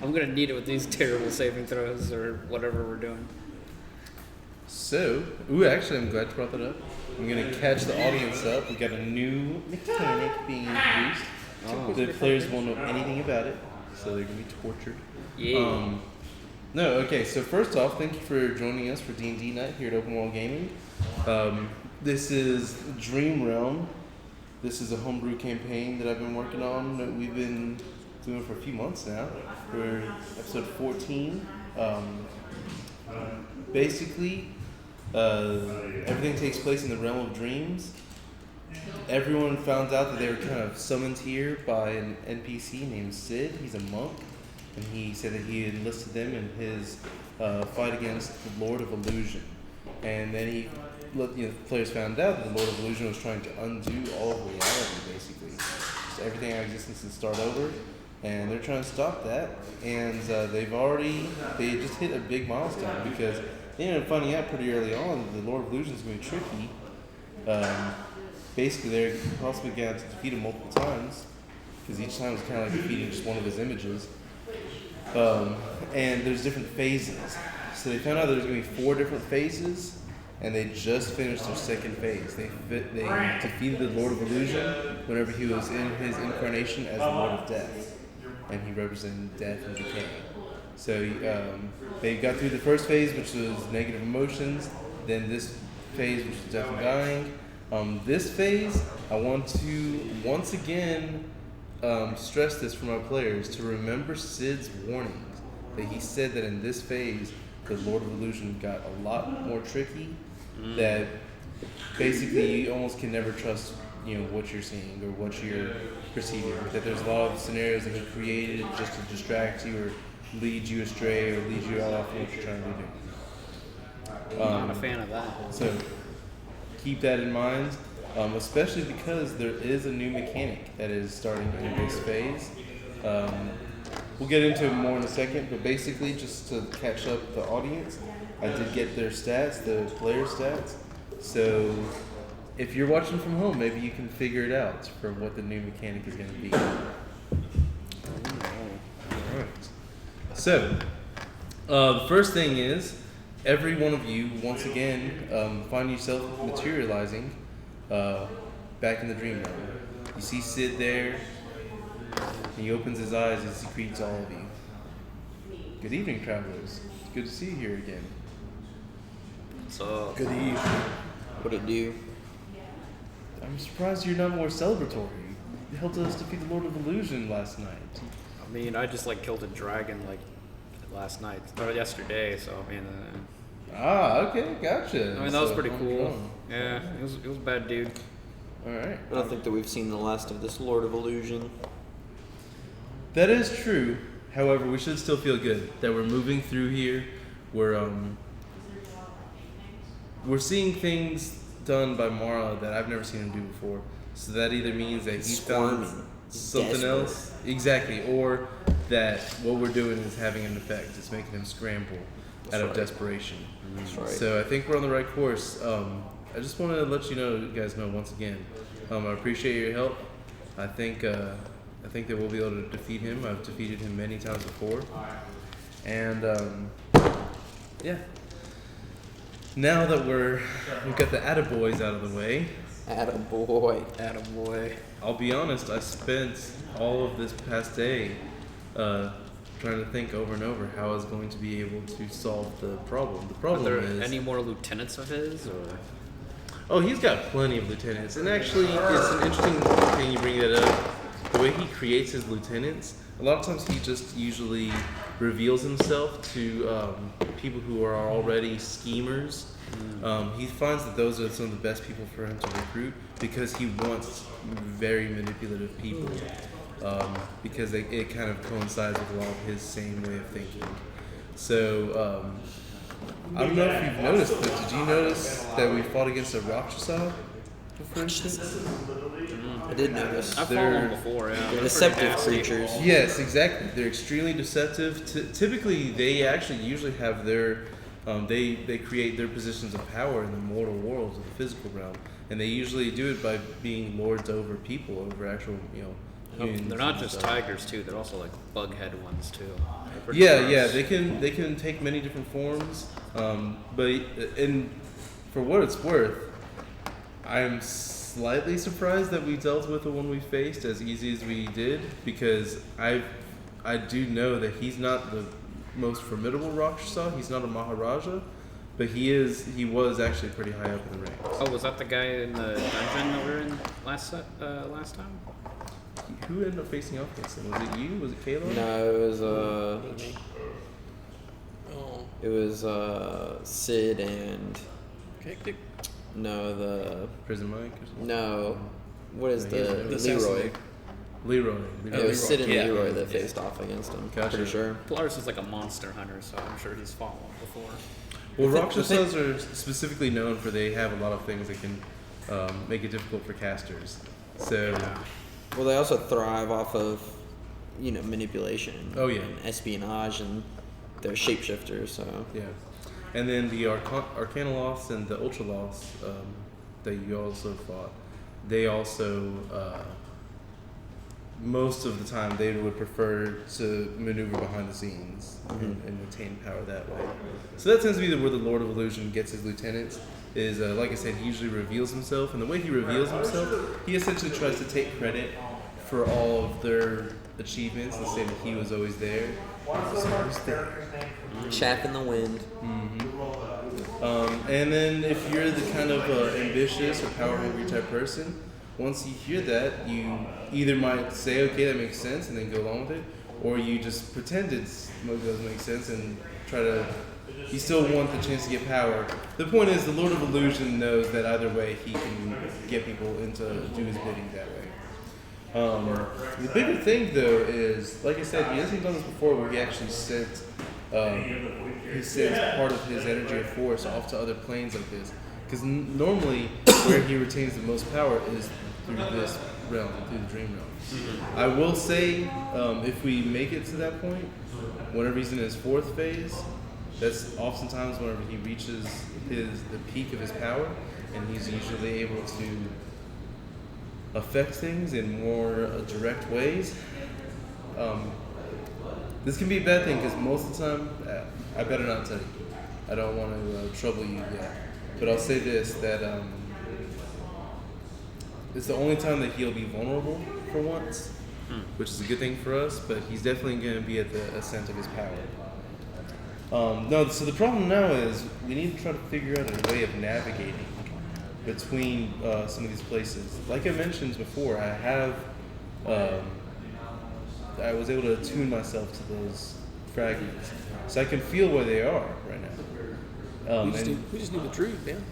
I'm gonna need it with these terrible saving throws or whatever we're doing. So, actually, I'm glad you brought that up. I'm going to catch the audience up. We got a new mechanic being introduced. The players won't know anything about it, so they're going to be tortured. Yeah. No, okay, so first off, thank you for joining us for D&D night here at Open World Gaming. This is Dream Realm. This is a homebrew campaign that I've been working on, that we've been doing for a few months now. We're episode 14. Basically, everything takes place in the realm of dreams. Everyone found out that they were kind of summoned here by an NPC named Sid. He's a monk, and he said that he enlisted them in his fight against the Lord of Illusion. And then the players found out that the Lord of Illusion was trying to undo all of reality, basically. Just everything in existence and start over. And they're trying to stop that. And they just hit a big milestone because they ended up finding out pretty early on that the Lord of Illusion is going to be tricky. Basically, they're possibly going to defeat him multiple times because each time was kind of like defeating just one of his images. And there's different phases. So they found out there's going to be 4 different phases, and they just finished their second phase. They defeated the Lord of Illusion whenever he was in his incarnation as the Lord of Death, and he represented death and decay. So they got through the first phase, which was negative emotions, then this phase, which is death and dying. This phase, I want to once again stress this for my players to remember Sid's warnings, that he said that in this phase, the Lord of Illusion got a lot more tricky, that basically you almost can never trust what you're seeing or what you're perceiving, that there's a lot of scenarios that he created just to distract you or lead you astray or lead you off what you're trying to do. Not a fan of that. So keep that in mind, especially because there is a new mechanic that is starting in this phase. We'll get into it more in a second, but basically just to catch up the audience, I did get their stats, the player stats. So if you're watching from home, maybe you can figure it out for what the new mechanic is going to be. Alright. So, the first thing is, every one of you, once again, find yourself materializing back in the dream realm. You see Sid there, and he opens his eyes as he greets all of you. Good evening, travelers. Good to see you here again. So Good evening. what'd it do? I'm surprised you're not more celebratory. You helped us defeat the Lord of Illusion last night. I mean, I just killed a dragon last night or yesterday. So I mean, Okay, gotcha. that was pretty I'm cool. wrong. Yeah, it was a bad dude. Alright. I don't think that we've seen the last of this Lord of Illusion. That is true. However, we should still feel good that we're moving through here. We're seeing things done by Mara that I've never seen him do before. So that either means that he found Squirming. something Desperate. else, exactly, or that what we're doing is having an effect. It's making him scramble out of desperation. That's right. So I think we're on the right course. I just want to let you guys know once again. I appreciate your help. I think that we'll be able to defeat him. I've defeated him many times before, and yeah. Now that we've got the attaboys out of the way, Attaboy. I'll be honest. I spent all of this past day trying to think over and over how I was going to be able to solve the problem. The Are problem there is any more lieutenants of his? Or? Oh, he's got plenty of lieutenants. And actually, it's an interesting thing you bring that up. The way he creates his lieutenants, a lot of times he just usually reveals himself to people who are already schemers. He finds that those are some of the best people for him to recruit because he wants very manipulative people. Because it kind of coincides with a lot of his same way of thinking. So, I don't know if you've noticed, but did you notice that we fought against a Rakshasa, for instance? I did notice. I've fought They're- them before. Yeah, They're deceptive creatures. Yes, exactly. They're extremely deceptive. Typically, they actually usually have their, they create their positions of power in the mortal worlds of the physical realm, and they usually do it by being lords over people, over actual, humans They're not and just stuff. tigers too. They're also like bug-head ones too. They're pretty Yeah, gross. yeah, they can take many different forms. But and for what it's worth, I'm slightly surprised that we dealt with the one we faced as easy as we did, because I do know that he's not the most formidable Rakshasa. He's not a Maharaja, but he was actually pretty high up in the ranks. Oh, was that the guy in the dungeon that we were in last time? Who ended up facing off against him? Was it you? Was it Caleb? No, Oh, it was Sid and hectic. no the Prison Mike or something? no, what is No, he's the the Leroy? assassin. Leroy. It was Sid and Yeah. Leroy that faced off against him. Gotcha. Pretty sure. Polaris is like a monster hunter, so I'm sure he's fought one before. Well, The Rakshasas are specifically known for they have a lot of things that can make it difficult for casters. So, Well, they also thrive off of, manipulation. Oh, yeah. And espionage, and they're shapeshifters. So yeah. And then the Arcanoloths and the Ultraloths that you also fought, they also, most of the time, they would prefer to maneuver behind the scenes and retain power that way. So that tends to be where the Lord of Illusion gets his lieutenants. Is like I said, he usually reveals himself, and the way he reveals himself, he essentially tries to take credit for all of their achievements and say that he was always there. He's always there. chaff in the wind. And then if you're the kind of ambitious or power hungry type person, once you hear that, you either might say, okay, that makes sense, and then go along with it, or you just pretend it doesn't make sense and try to. You still want the chance to get power. The point is, the Lord of Illusion knows that either way he can get people into do his bidding that way. The bigger thing, though, is, like I said, he hasn't done this before where he actually sends part of his energy or force off to other planes like this. Because normally, where he retains the most power is through this realm, through the dream realm. I will say, if we make it to that point, whenever he's in his fourth phase, that's oftentimes whenever he reaches the peak of his power, and he's usually able to affect things in more direct ways. This can be a bad thing because most of the time, I better not tell you. I don't want to trouble you yet. But I'll say this, that it's the only time that he'll be vulnerable for once, which is a good thing for us, but he's definitely going to be at the ascent of his power. So the problem now is we need to try to figure out a way of navigating between some of these places. Like I mentioned before, I was able to attune myself to those fragments, so I can feel where they are right now. We just need the truth, man.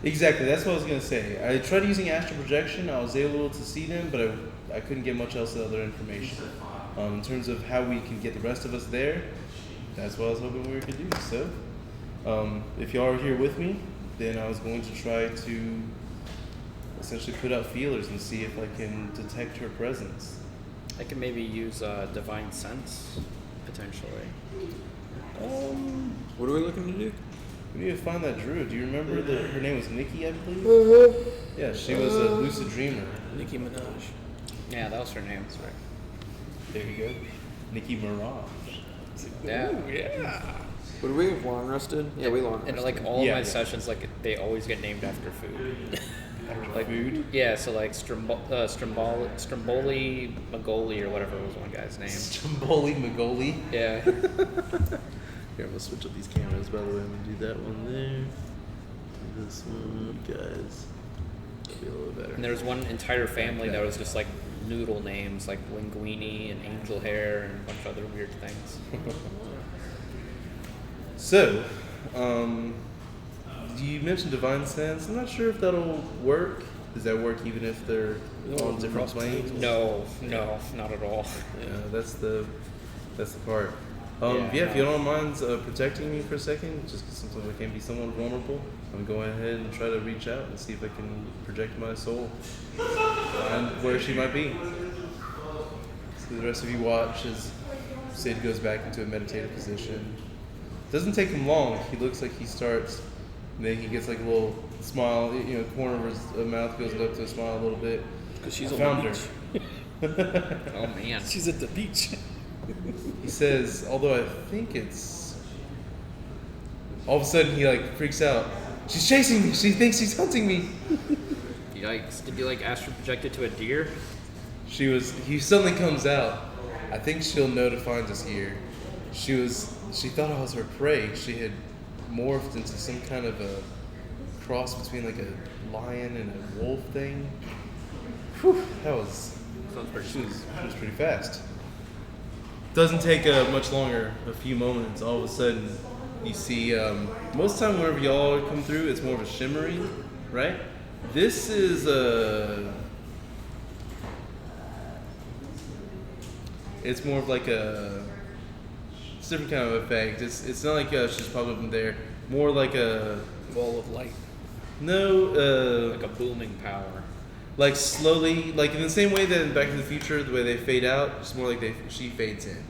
Exactly, that's what I was gonna say. I tried using astral projection. I was able to see them, but I couldn't get much else other information. In terms of how we can get the rest of us there, that's what I was hoping we could do. So, if y'all are here with me, then I was going to try to essentially put out feelers and see if I can detect her presence. I can maybe use divine sense potentially. What are we looking to do? We need to find that druid. Do you remember her name was Nikki, I believe? Yeah, she was a lucid dreamer. Nicki Minaj. Yeah, that was her name. That's right. There you go. Nikki Mirage. Yeah. Ooh, yeah. Would we have long rested? Yeah, we long And rested. like all Yeah. my sessions, like they always get named after food. Like Food? Yeah, so like Stromboli Magoli or whatever was one guy's name. Stromboli Magoli. Yeah. Here, I'm gonna switch up these cameras, by the way. I'm gonna do that one there. This one, guys. That'll be a little better. And there was one entire family that was just like noodle names, like Linguini and Angel Hair and a bunch of other weird things. So, you mentioned Divine Sense. I'm not sure if that'll work. Does that work even if they're on different planes? No, not at all. Yeah, that's the part. Yeah, If you don't mind protecting me for a second, just because sometimes I can be somewhat vulnerable, I'm going ahead and try to reach out and see if I can project my soul, find where she might be. So the rest of you watch as Sid goes back into a meditative position. Doesn't take him long. He looks like he starts, and then he gets like a little smile. Corner of his mouth goes up to a smile a little bit. Because she's I on found the her. beach. Oh man. She's at the beach. He says, although I think it's. All of a sudden, he like freaks out. She's chasing me. She thinks she's hunting me. Yikes. Did you like astral project it to a deer? He suddenly comes out. I think she'll know to find us here. She thought I was her prey. She had morphed into some kind of a cross between like a lion and a wolf thing. Whew, Sounds pretty she was pretty fast. Doesn't take much longer, a few moments. All of a sudden, you see, most of the time whenever y'all come through, it's more of a shimmering, right? This is it's more of like it's a different kind of effect. It's not like she's popped up in there. More like a Ball of light. like a booming power. like slowly, like in the same way that in Back to the Future, the way they fade out, it's more like she fades in.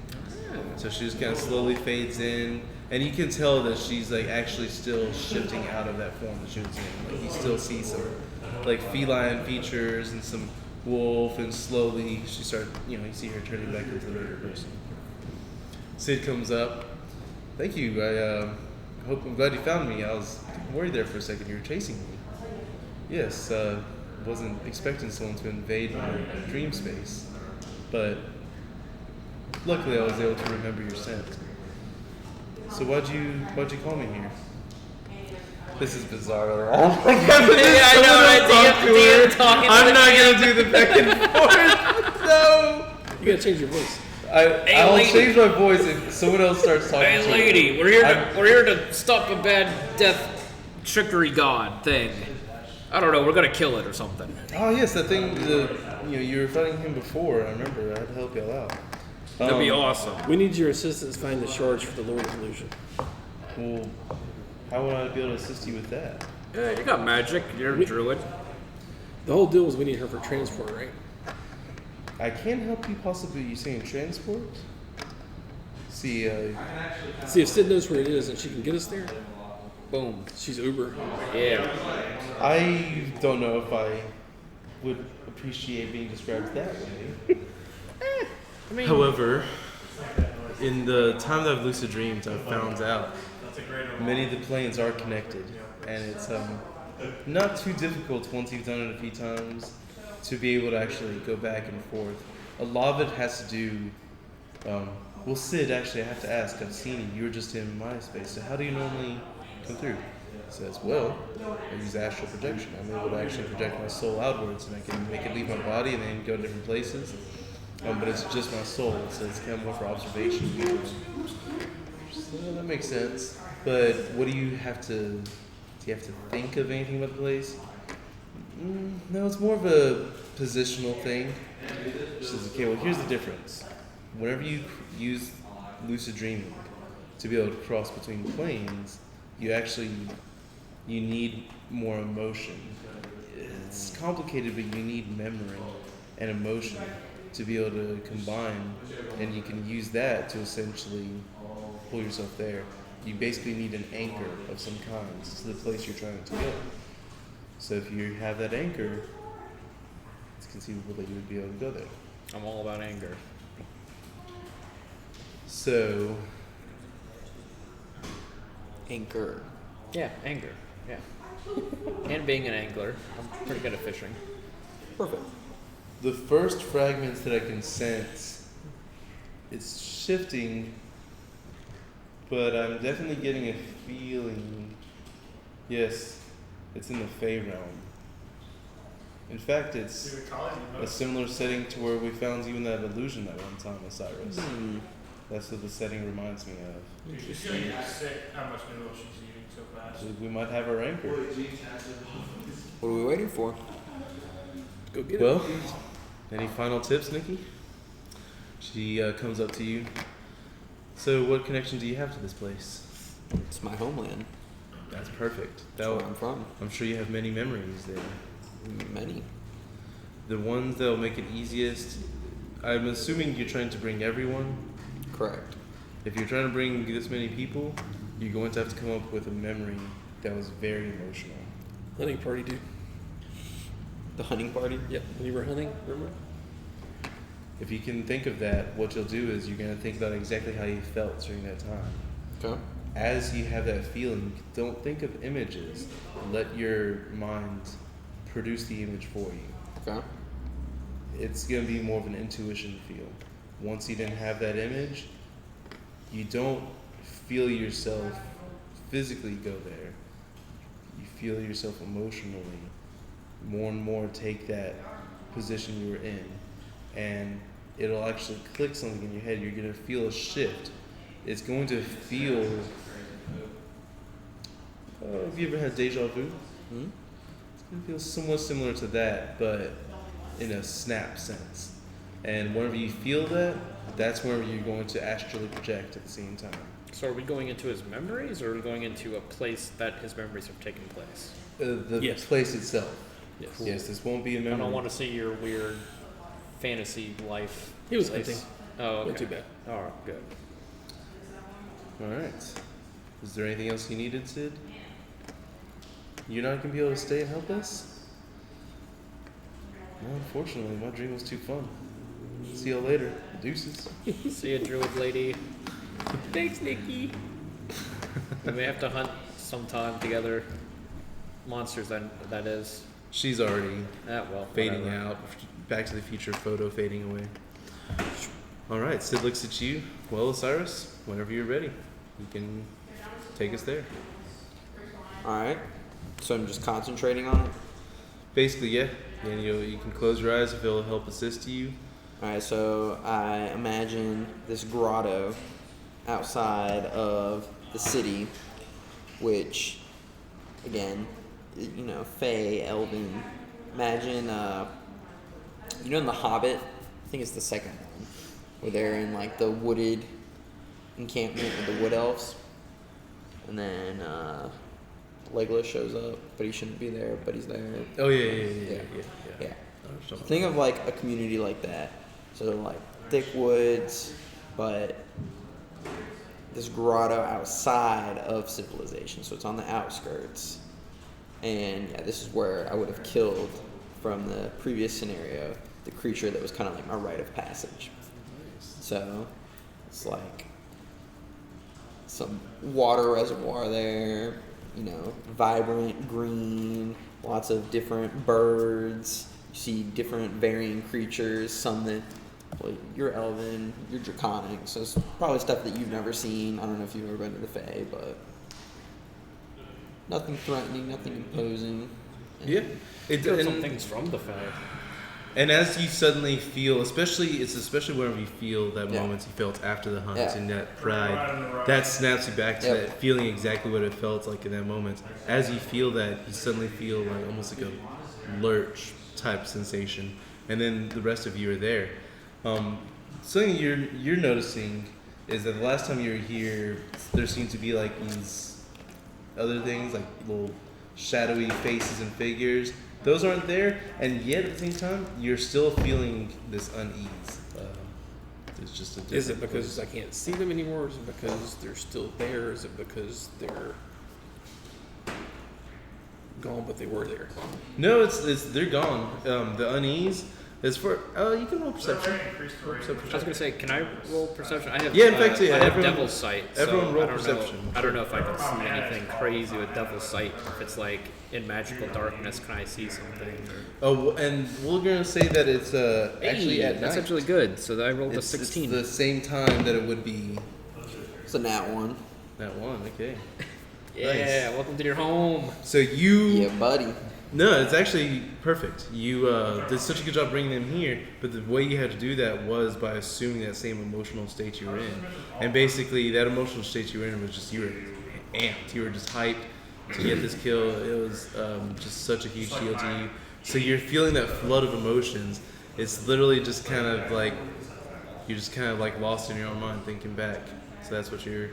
So she just kind of slowly fades in, and you can tell that she's like actually still shifting out of that form that she was in. Like you still see some like feline features and some wolf, and slowly she starts, you see her turning back into the regular person. Sid comes up. Thank you. I'm glad you found me. I was worried there for a second. You were chasing me. Yes. Wasn't expecting someone to invade my dream space, but luckily I was able to remember your scent. So why'd you call me here? This is bizarre. Yeah, I know, right? DM talking. I'm not gonna do the back and forth. No. You gotta change your voice. I'll lady. change my voice if someone else starts talking. Hey to lady, me. we're here to stop a bad death trickery god thing. I don't know, we're gonna kill it or something. Oh yes, that thing. You were fighting him before. I remember. I had to help y'all out. That'd be awesome. We need your assistance find the shards for the Lord of Illusion. Well, how would I be able to assist you with that? Yeah, you got magic. You're a druid. The whole deal was we need her for transport, right? I can help you possibly. You saying transport? See, See if Sid knows where it is and she can get us there. Boom. She's Uber. Yeah. I don't know if I would appreciate being described that way. I mean, However, in the time that I've lucid dreams, I've found out many of the planes are connected, and it's not too difficult once you've done it a few times to be able to actually go back and forth. A lot of it has to do. Well, Sid, actually, I have to ask. I've seen you. You were just in my space. So how do you normally come through? He says, well, I use astral projection. I'm able to actually project my soul outwards, and I can make it leave my body and then go to different places. But it's just my soul, so it's kind of more for observation. So that makes sense. But what do you have to? Do you have to think of anything about the place? No, it's more of a positional thing. She says, okay, well, here's the difference. Whenever you use lucid dreaming to be able to cross between planes, you need more emotion. It's complicated, but you need memory and emotion to be able to combine, and you can use that to essentially pull yourself there. You basically need an anchor of some kind to the place you're trying to go. So if you have that anchor, it's conceivable that you would be able to go there. I'm all about anger. So, Anchor. Yeah, anger. Yeah. And being an angler, I'm pretty good at fishing. Perfect. the first fragments that I can sense, it's shifting, but I'm definitely getting a feeling. Yes, it's in the Fey realm. In fact, it's a similar setting to where we found you in that illusion that one time, Osiris. That's what the setting reminds me of. She's gonna get sick how much noodle she's eating so fast. We might have our anchor. What are we waiting for? Go get Well, it. any final tips, Nikki? She comes up to you. So, what connection do you have to this place? It's my homeland. That's perfect. That's where I'm from. I'm sure you have many memories there. Many. The ones that will make it easiest, I'm assuming you're trying to bring everyone. Correct. If you're trying to bring this many people, you're going to have to come up with a memory that was very emotional. Hunting party, dude. The hunting party? Yep. When you were hunting, remember? If you can think of that, what you'll do is you're going to think about exactly how you felt during that time. Okay. As you have that feeling, don't think of images. Let your mind produce the image for you. Okay. It's going to be more of an intuition feel. Once you didn't have that image, you don't feel yourself physically go there. You feel yourself emotionally more and more take that position you were in. And it'll actually click something in your head. You're going to feel a shift. It's going to feel... have you ever had deja vu? Hmm? It's going to feel somewhat similar to that, but in a snap sense. And whenever you feel that, that's whenever you're going to astrally project at the same time. So are we going into his memories, or are we going into a place that his memories have taken place? The Yes. place itself. Yes. Yes, this won't be a I memory. don't want to see your weird fantasy life. He was place. hunting. Oh, okay. Not too bad. All right, good. All right. Is there anything else you needed, Sid? You're not going to be able to stay and help us? No, unfortunately, my dream was too fun. See you later. Deuces. See a druid lady. Thanks, Nikki. We may have to hunt sometime together. Monsters, that is. She's already Well, fading whatever. out. Back to the Future photo fading away. All right, Sid looks at you. Well, Osiris, whenever you're ready, you can take us there. All right. So I'm just concentrating on it. Basically, yeah. And you can close your eyes if it'll help assist you. All right. So I imagine this grotto outside of the city, which, again, Fey, Elven. Imagine, in The Hobbit, I think it's the second one, where they're in like the wooded encampment with the wood elves, and then Legolas shows up, but he shouldn't be there, but he's there. Oh yeah. Yeah. So think of like a community like that. So like thick woods, but this grotto outside of civilization. So it's on the outskirts. And yeah, this is where I would have killed from the previous scenario the creature that was kind of like my rite of passage. So it's like some water reservoir there, vibrant green, lots of different birds. You see different varying creatures, some that, you're elven, you're draconic, so it's probably stuff that you've never seen. I don't know if you've ever been to the Fae, but nothing threatening, nothing imposing. Yeah. There are some things from the Fae. And as you suddenly feel, especially whenever you feel that Yeah. moment you felt after the hunt Yeah. and that pride, that snaps you back to Yep. that feeling exactly what it felt like in that moment. As you feel that, you suddenly feel like almost like a lurch type sensation, and then the rest of you are there. Something you're noticing is that the last time you were here, there seemed to be like these other things, like little shadowy faces and figures. Those aren't there, and yet at the same time, you're still feeling this unease. It's just a different Is it because I can't see them anymore? Is it because they're still there? Is it because they're gone but they were there? No, it's they're gone. The unease is for you can roll perception. Increased the rate. Perception. I was gonna say, can I roll perception? I have. Yeah, in fact, yeah, I have everyone- Devil's Sight. So everyone roll I don't perception. Know, I don't know if I can see anything crazy with Devil's Sight. If it's like in magical darkness, can I see something? Oh, and we're gonna say that it's actually Hey, at that's night. actually good. So I rolled It's a 16. the same time that it would be It's a nat one. that one. Okay. yeah, welcome to your home. So you. Yeah, buddy. No, it's actually perfect. You did such a good job bringing them here, but the way you had to do that was by assuming that same emotional state you were in. And basically, that emotional state you were in was just, you were amped. You were just hyped to get this kill. It was just such a huge deal to you. So you're feeling that flood of emotions. It's literally just kind of like, you're just kind of like lost in your own mind thinking back. So that's what you're...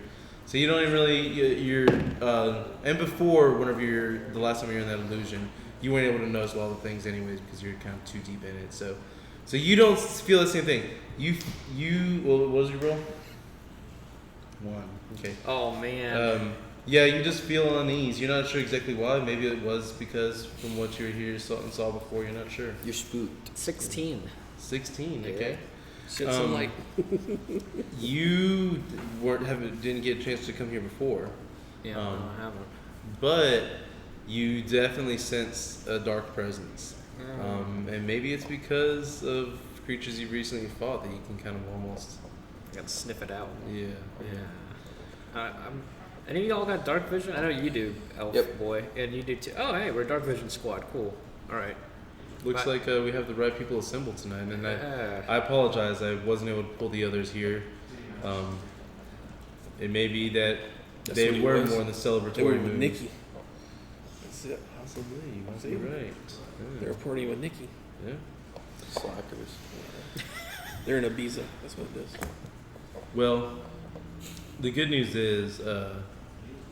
So you don't even really, and before, the last time you were in that illusion, you weren't able to notice all the things anyways because you're kind of too deep in it. So you don't feel the same thing. Well, what was your roll? 1. Okay. Oh man. Yeah, you just feel unease. You're not sure exactly why. Maybe it was because from what you were here saw before, you're not sure. You're spooked. 16. 16. Okay. Shed some light. You didn't get a chance to come here before, Yeah, no, I haven't. but you definitely sense a dark presence. And maybe it's because of creatures you recently fought that you can kind of almost, I gotta sniff it out. yeah. Any of y'all got dark vision? I know you do, Elf Yep. Boy, and you do too. Oh, hey, we're dark vision squad. Cool. All right. Looks like we have the right people assembled tonight, and Yeah. I apologize. I wasn't able to pull the others here. It may be that That's they what he were was. more in the They were celebratory with mood. Nikki. That's it. Possibly. You might be right. They were partying with Nikki. Yeah. Slackers. They're in Ibiza. That's what it is. Well, the good news is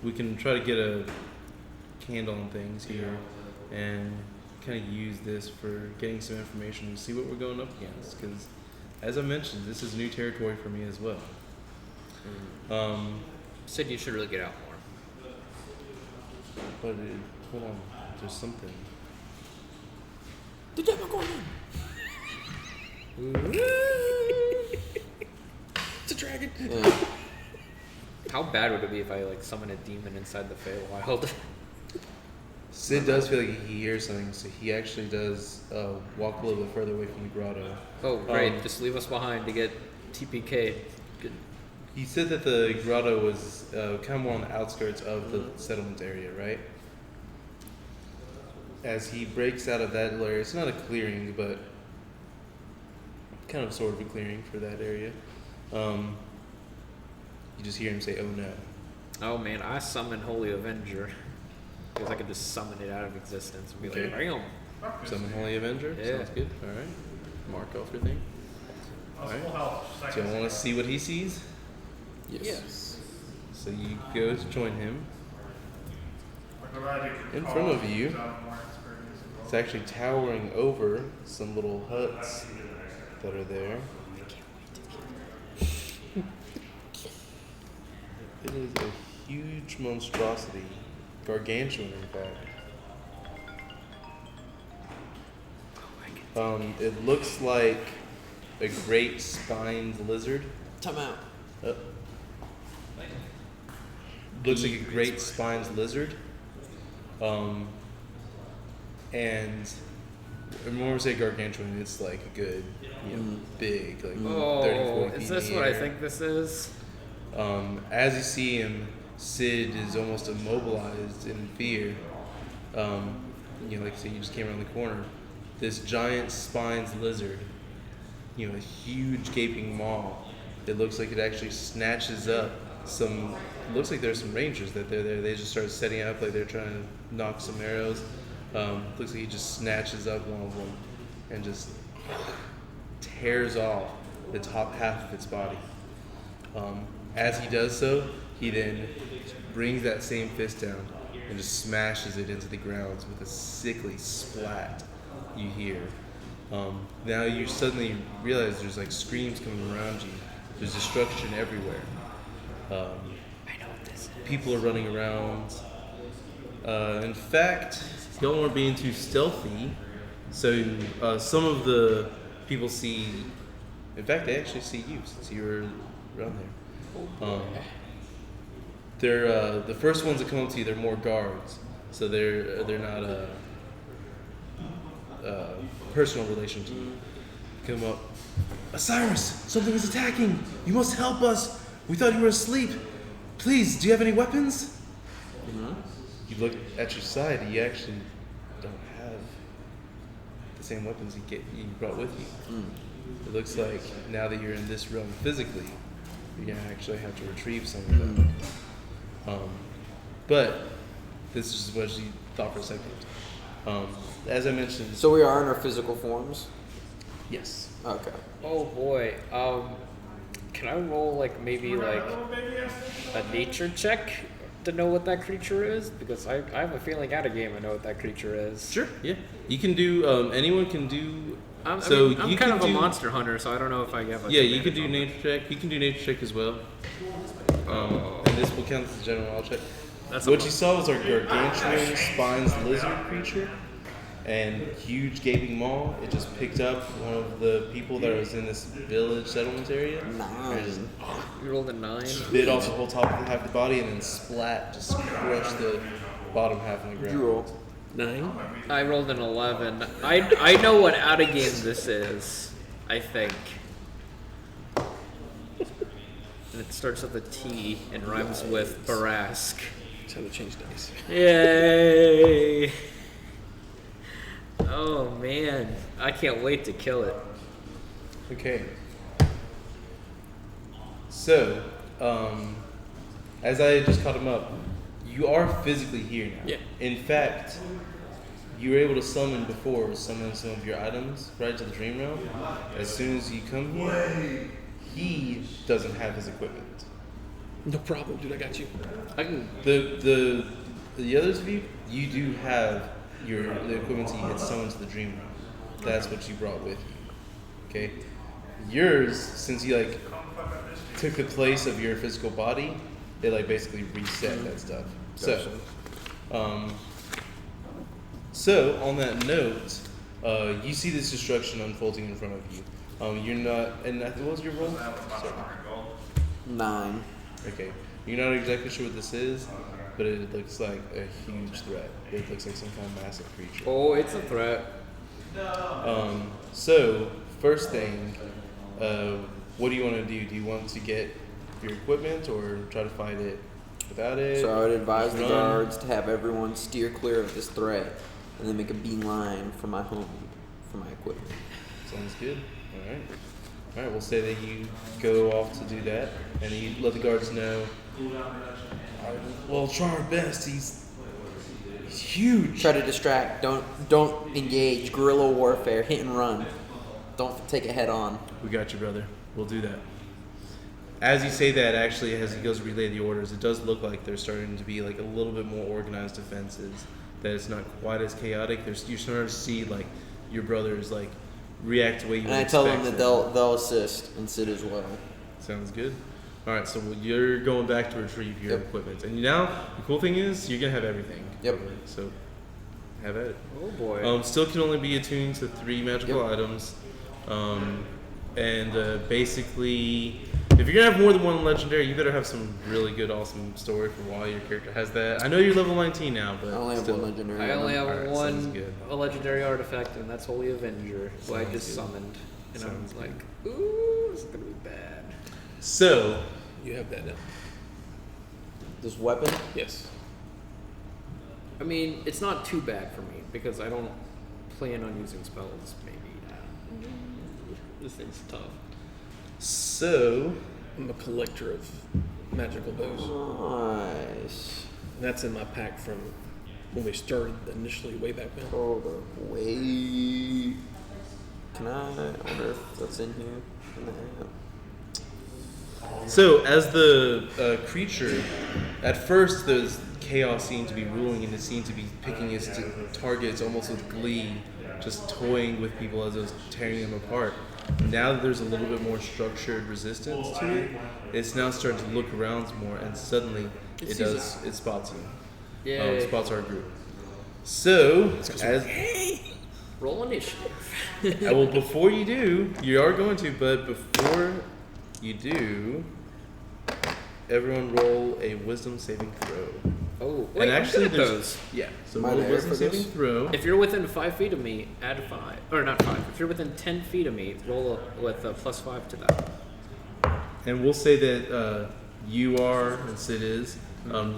we can try to get a handle on things here and kind of use this for getting some information and see what we're going up against. Because, as I mentioned, this is new territory for me as well. Sid, you should really get out more. But hold on, there's something. The devil going in. It's a dragon. Yeah. How bad would it be if I like summon a demon inside the Feywild? Sid does feel like he hears something, so he actually does walk a little bit further away from the grotto. Oh, great! Just leave us behind to get TPK'd. Good. He said that the grotto was kind of more on the outskirts of the settlement area, right? As he breaks out of that area, it's not a clearing, but kind of sort of a clearing for that area. You just hear him say, "Oh no." Oh man, I summon Holy Avenger because I could just summon it out of existence and be like, Okay. bam. Summon Holy Avenger? Yeah. Sounds good. Alright. Mark off your thing. Alright. Full health. Do y'all want to see what he sees? Yes. So you go to join him. In In front of you, it's actually towering over some little huts that are there. It is a huge monstrosity, gargantuan in fact. It looks like a great spined lizard. Time out. Looks like a great spined lizard. And when we say gargantuan, it's like a good, big, like 30, 40 Oh, feet is in this the what I air. think this is? As you see him, Sid is almost immobilized in fear. Like I said, you just came around the corner. This giant spined lizard, a huge gaping maw. It looks like it actually snatches up some. Looks like there's some rangers that they're there. They just start setting up like they're trying to knock some arrows. Looks like he just snatches up one of them and just tears off the top half of its body. As he does so, he then brings that same fist down and just smashes it into the ground with a sickly splat you hear. Now you suddenly realize there's like screams coming around you. There's destruction everywhere. People are running around. In fact, y'all weren't being too stealthy, so some of the people see. In fact, they actually see you since you were around there. They're the first ones that come up to you. They're more guards, so they're not a personal relation to you. Come up, Osiris, something is attacking. You must help us. We thought you were asleep. Please, do you have any weapons? You look at your side. You actually don't have the same weapons you brought with you. It looks like now that you're in this realm physically, you're gonna actually have to retrieve some of them. But this is what she thought for a second. As I mentioned, So we are in our physical forms? yes. Okay. Oh boy. Can I roll like maybe like a nature check to know what that creature is? Because I have a feeling out of game I know what that creature is. Sure. Yeah. You can do. Anyone can do. I'm you kind can of a do- monster hunter, so I don't know if I have. Yeah, you could do nature check. You can do nature check as well. And this will count as a general check. That's What you saw was our gargantuan spines lizard creature. and huge gaping maw. It just picked up one of the people that was in this village settlement area. And it just You rolled a 9. bit off the whole top of half the body and then splat, just crushed the bottom half on the ground. You roll. 9. I rolled an 11. I know what out of game this is, I think. And it starts with a T and rhymes with Barask. That's how they change dice. Yay! Oh man, I can't wait to kill it. Okay. So, as I just caught him up, you are physically here now. Yeah. In fact, you were able to summon some of your items right to the dream realm. As soon as you come here, he doesn't have his equipment. No problem, dude. I got you. I can. The others of you, you do have the equipment that you had summoned to the dream realm. That's what you brought with you. Okay. Yours, since you like took the place of your physical body, it like basically reset that stuff. So on that note, you see this destruction unfolding in front of you. You're not, and what was your roll? Sorry. 9. Okay. You're not exactly sure what this is, but it looks like a huge threat. It looks like some kind of massive creature. Oh, it's a threat. So, first thing, what do you want to do? Do you want to get your equipment or try to fight it without it? So I would advise the Run? guards to have everyone steer clear of this threat and then make a beeline for my home, for my equipment. Sounds good. All right. All right, we'll say that you go off to do that, and you let the guards know. We'll try our best. He's huge. Try to distract. Don't engage. Guerrilla warfare. Hit and run. Don't take it head on. We got you, brother. We'll do that. As you say that, actually, as he goes to relay the orders, it does look like there's starting to be like a little bit more organized defenses. That it's not quite as chaotic. You're starting to see like your brothers like react the way you And would I tell them expect that they'll assist and sit as well. Sounds good. All right, so you're going back to retrieve your Yep. equipment, and now the cool thing is you're gonna have everything. Yep. So have at it. Oh boy. Still can only be attuned to 3 magical Yep. items, and basically, if you're gonna have more than one legendary, you better have some really good, awesome story for why your character has that. I know you're level 19 now, but I only have still. one legendary. I only have Alright, sounds one good. a legendary artifact, and that's Holy Avenger, who I Sounds just good. summoned. And Sounds I'm like, ooh, this is gonna be bad. So You have that now. This weapon. Yes. I mean, it's not too bad for me because I don't plan on using spells. Maybe this thing's tough. So I'm a collector of magical bows. Nice. And that's in my pack from when we started initially way back then. Hold up. Wait. Can I wonder if that's in here? No. So, as the creature, at first the chaos seemed to be ruling and it seemed to be picking its targets almost with glee, just toying with people as it was tearing them apart. Now that there's a little bit more structured resistance to it, it's now starting to look around more, and suddenly it spots you. Yeah. Spots our group. So, as Roll initiative. well, before you do, you are going to, but before you do, everyone roll a wisdom saving throw. Oh, wait, And actually, I'm good at there's those. yeah. So Am I roll a there wisdom for this? saving throw. If you're within 5 feet of me, add 5. Or not 5. If you're within 10 feet of me, roll with a +5 to that. And we'll say that you are, and Sid is.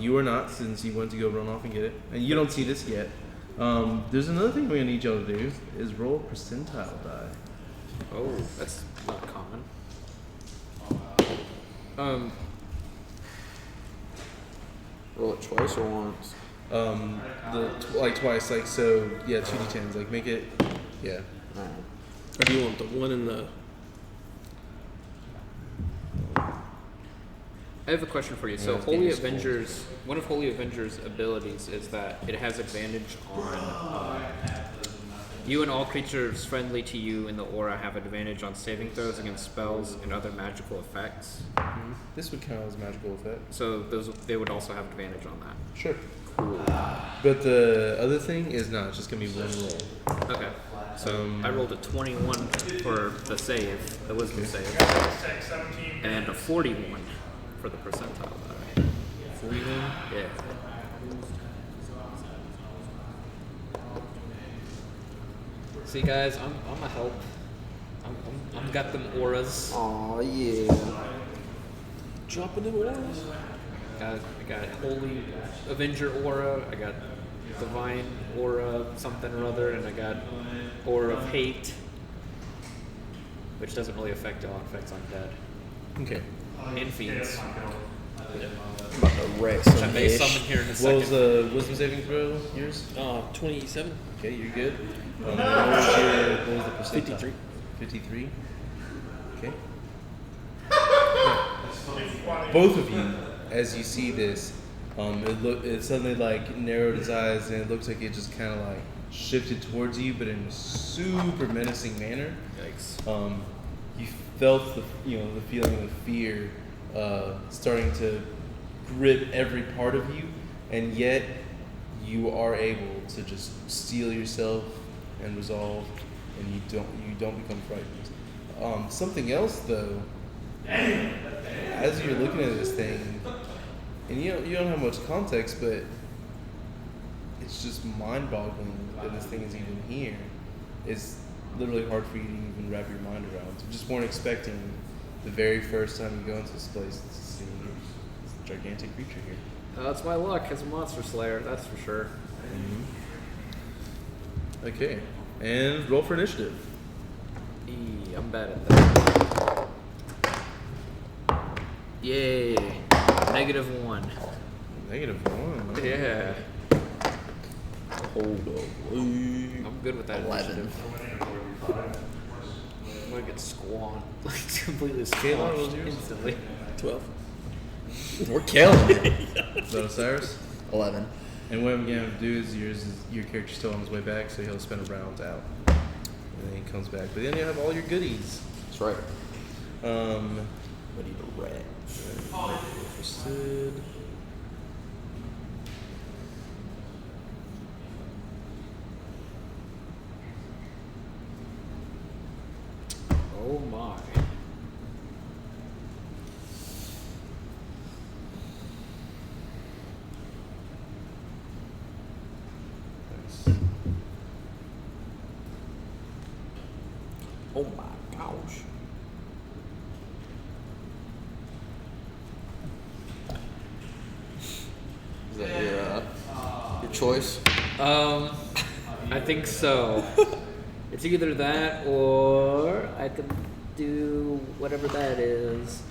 You are not, since you went to go run off and get it. And you don't see this yet. There's another thing we're going to need y'all to do, is roll a percentile die. Oh, that's not common. Roll it twice or once? Like twice, like so, yeah, 2d10s, like make it, yeah. Alright. Or do you want the one in the... I have a question for you. So, Yeah, Holy game's cool. Avengers, one of Holy Avengers' abilities is that it has advantage on. You and all creatures friendly to you in the aura have advantage on saving throws against spells and other magical effects. This would count as a magical effect. So they would also have advantage on that. Sure. Cool. But the other thing is not. It's just gonna be one roll. Okay. So I rolled a 21 for the save, the wisdom save, Sec 17. and a 41 for the percentile die. 41. Yeah. See, guys, I'm a help. I'm got them auras. Oh yeah. Dropping them orders. I got Holy Avenger aura. I got Divine aura, something or other, and I got Aura of Hate, which doesn't really affect all effects undead Okay. and fiends. About to wreck Which I some may ish. summon here in a What second. was the wisdom saving throw? Yours? 27. Okay, you're good. What was the percentile? 53. 53. Okay. Both of you, as you see this, it suddenly like narrowed its eyes, and it looks like it just kind of like shifted towards you, but in a super menacing manner. Yikes. You felt the feeling of fear starting to grip every part of you, and yet you are able to just steel yourself and resolve, and you don't become frightened. Something else though, as you're looking at this thing, and you don't have much context, but it's just mind-boggling that this thing is even here. It's literally hard for you to even wrap your mind around. You just weren't expecting the very first time you go into this place to see this gigantic creature here. That's my luck as a monster slayer, that's for sure. Okay, and roll for initiative. I'm bad at that. Yay. -1. -1. Yeah. Hold up. I'm good with that 11. initiative. I'm gonna get squawned. Like completely Kayla, what was squashed yours? instantly. 12. We're killing it. Is that Osiris? 11. And what I'm going to do is your character's still on his way back, so he'll spend a round out. And then he comes back. But then you have all your goodies. That's right. Ready to rat. For Sid. Oh my. Nice. Oh my gosh. Is that your choice? I think so. It's either that or I could do whatever that is.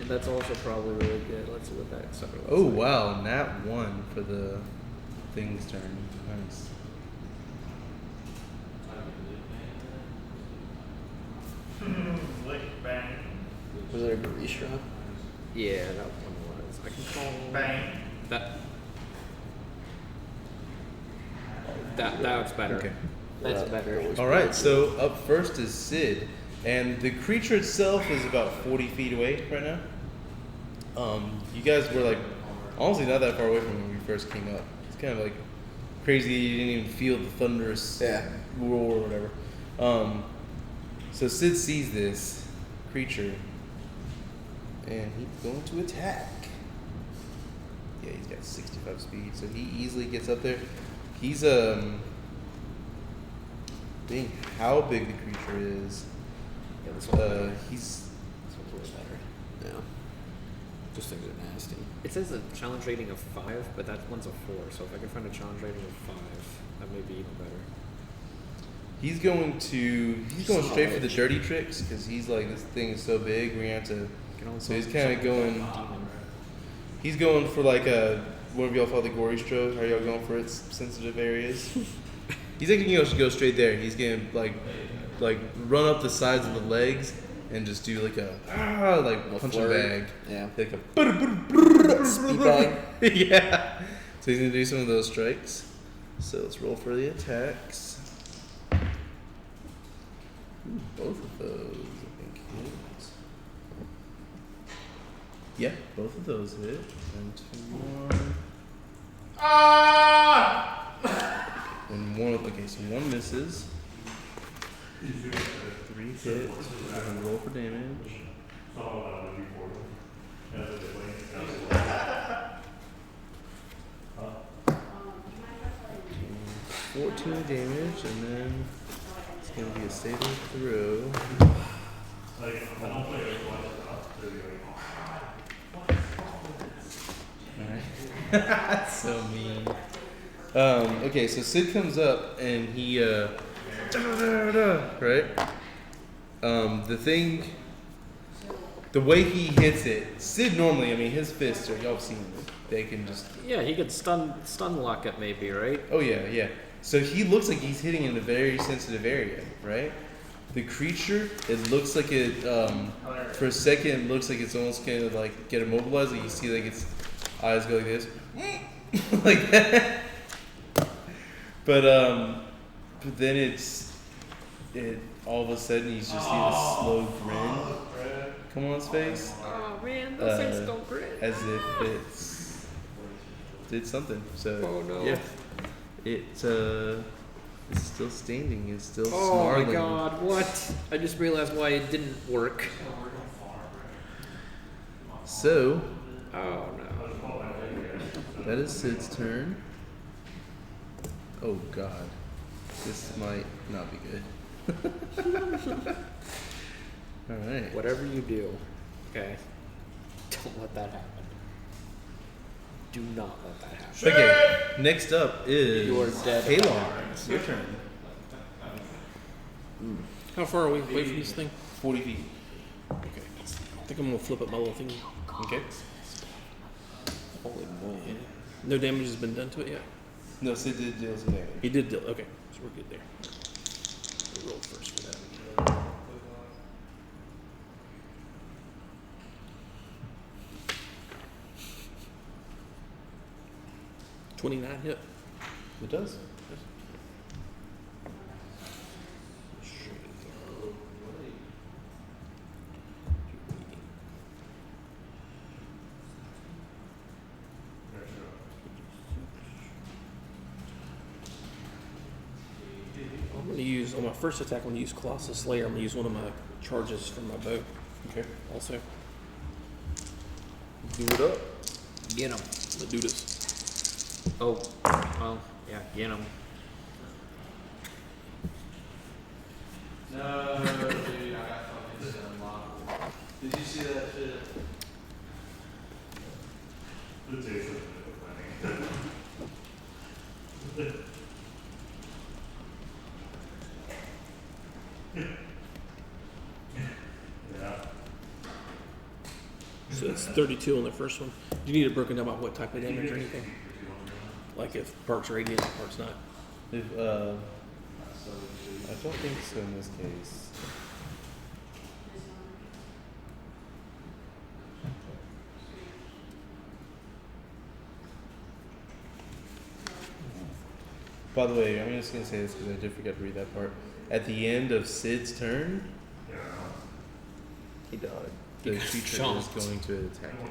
And that's also probably really good. Let's see what that so looks Oh, like. wow. Nat 1 for the thing's turn. Nice. Lick bang. Was it a Grisha? Yeah, that one was. I can call Bang. that looks better. Okay. That's better. All right, so up first is Sid, and the creature itself is about 40 feet away right now. You guys were like honestly not that far away from when we first came up. It's kind of like crazy that you didn't even feel the thunderous roar or whatever. So Sid sees this creature, and he's going to attack. Yeah, he's got 65 speed, so he easily gets up there. He's being how big the creature is. Yeah, this one's better. He's This one's way better. Yeah. Those things are nasty. It says a challenge rating of 5, but that one's a 4. So if I can find a challenge rating of 5, that may be even better. he's going straight for the dirty tricks because he's like, this thing is so big. We have to. Can only So he's summon kind of going. demon. He's going for like a. One of y'all felt the gory stroke. Are y'all going for its sensitive areas? He's thinking he should go straight there. He's gonna like run up the sides of the legs and just do like a punch and flurry. bag. Yeah. Like a Speed bag. yeah. So he's gonna do some of those strikes. So let's roll for the attacks. Ooh, both of those, I think, hit. Yeah, both of those hit. And 2 more. And one. Okay, so one misses. 3 hits. We're gonna roll for damage. 14 damage, and then it's gonna be a saving throw. Alright. So mean. Okay, so Sid comes up and he right? The way he hits it, Sid normally, I mean, his fists are, y'all have seen them. They can just, Yeah, he could stun lock it maybe, right? oh yeah, yeah. So he looks like he's hitting in a very sensitive area, right? The creature, it looks like it, for a second, it looks like it's almost gonna like get immobilized. Like you see like its eyes go like this. Like that. But then it all of a sudden you just see this slow grin come on his face. Oh man, those things don't grit. As if it's did something. So Oh, no. yeah. It's still standing, it's still Oh snarling. my god, what? I just realized why it didn't work. So Oh no. that is Sid's turn. Oh god. This might not be good. Alright. Whatever you do, okay, don't let that happen. Do not let that happen. Okay, next up is You're dead. Kalar. Your turn. How far are we away from this thing? 40 feet. Okay. I think I'm gonna flip up my little thing. Okay. Holy moly. No damage has been done to it yet. No, Sid did deal some damage. He did deal. Okay, so we're good there. We'll roll first for that. 29 hit. It does. I'm going to use, on my first attack, I'm going to use Colossus Slayer. I'm going to use one of my charges from my bow Okay. also. Do it up. Get him. Let's do this. Oh, well, yeah, get him. No, dude, I got fucking unlockable. Did you see that shit? So it's 32 on the first one. Do you need it broken down by what type of damage or anything? Like if part's radiant, part's not? If, I don't think so in this case. By the way, I'm just gonna say this because I did forget to read that part. At the end of Sid's turn, He died. the got creature is chomped. going to attack you.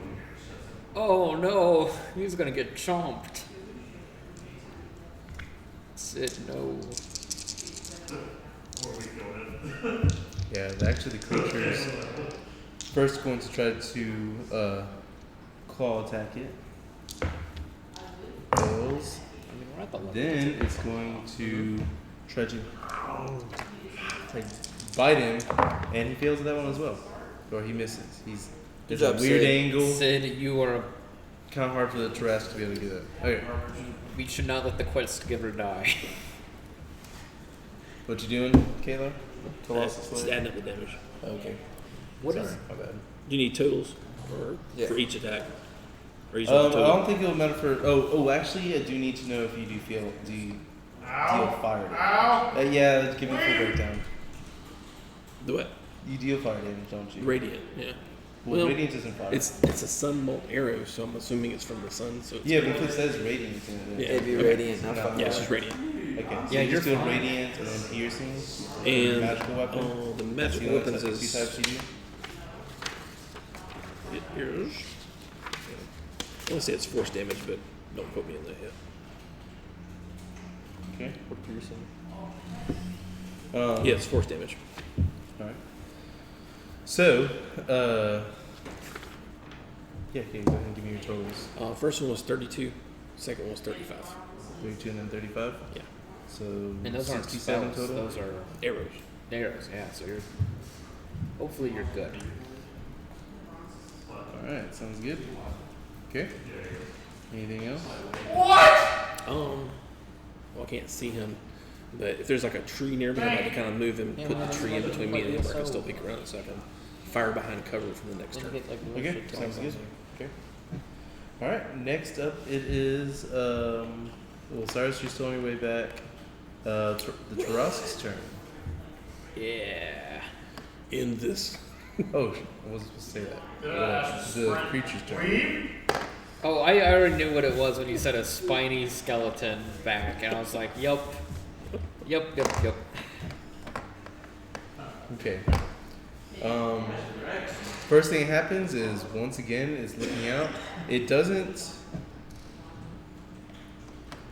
Oh no, he's gonna get chomped. Sid, no. Yeah, actually the creature is first going to try to claw attack it. Fails. I mean, we're at the level. Then it's going to try to bite him, and he fails at that one as well. Or he misses. He's Good it's a job, weird Sid. angle. Sid, you are. Kind of hard for the Tarrasque to be able to do that. Okay, We should not let the quest giver die. what you doing, Kayla? Colossus Just Slayer? adding up the damage. Okay. What Sorry, is? my bad. Do you need totals or Yeah. for each attack? Or each I total? don't think it'll matter for. Oh, actually, I do need to know if you do you deal fire damage. Yeah, give me a full breakdown. The what? You deal fire damage, don't you? Radiant, yeah. Well, radiant isn't fire. It's a sun bolt arrow, so I'm assuming it's from the sun. So it's yeah, but if it says radiant in it. Yeah. It'd be Okay. radiant, not No. fire. yeah, it's just radiant. Okay. So Yeah, you're just you're doing fine. radiant and then piercing. And magical weapon. the That's magical the only weapons two types is you do. Here's. I want to say it's force damage, but don't quote me on that yet. Okay. What piercing? Yeah, it's force damage. All right. So, yeah, can you go ahead and give me your totals? First one was 32. Second one was 35. 32 and then 35. Yeah. So And those aren't 67 spells, total. those are Arrows. arrows, yeah, so you're hopefully you're good. All right, sounds good. Okay. Anything else? Well, I can't see him, but if there's like a tree near me, I'd like to kind of move him, put the tree in between me and him, where I can still peek around it so I can fire behind cover from the next turn. Okay, sounds good. Okay. All right. Next up, it is well, Cyrus, you're still on your way back. The Tarrasque's turn. Yeah. In this. Oh, I wasn't supposed to say that. The creature's turn. Weave. Oh, I already knew what it was when you said a spiny skeleton back, and I was like, yup. Okay. First thing that happens is once again it's looking out. It doesn't.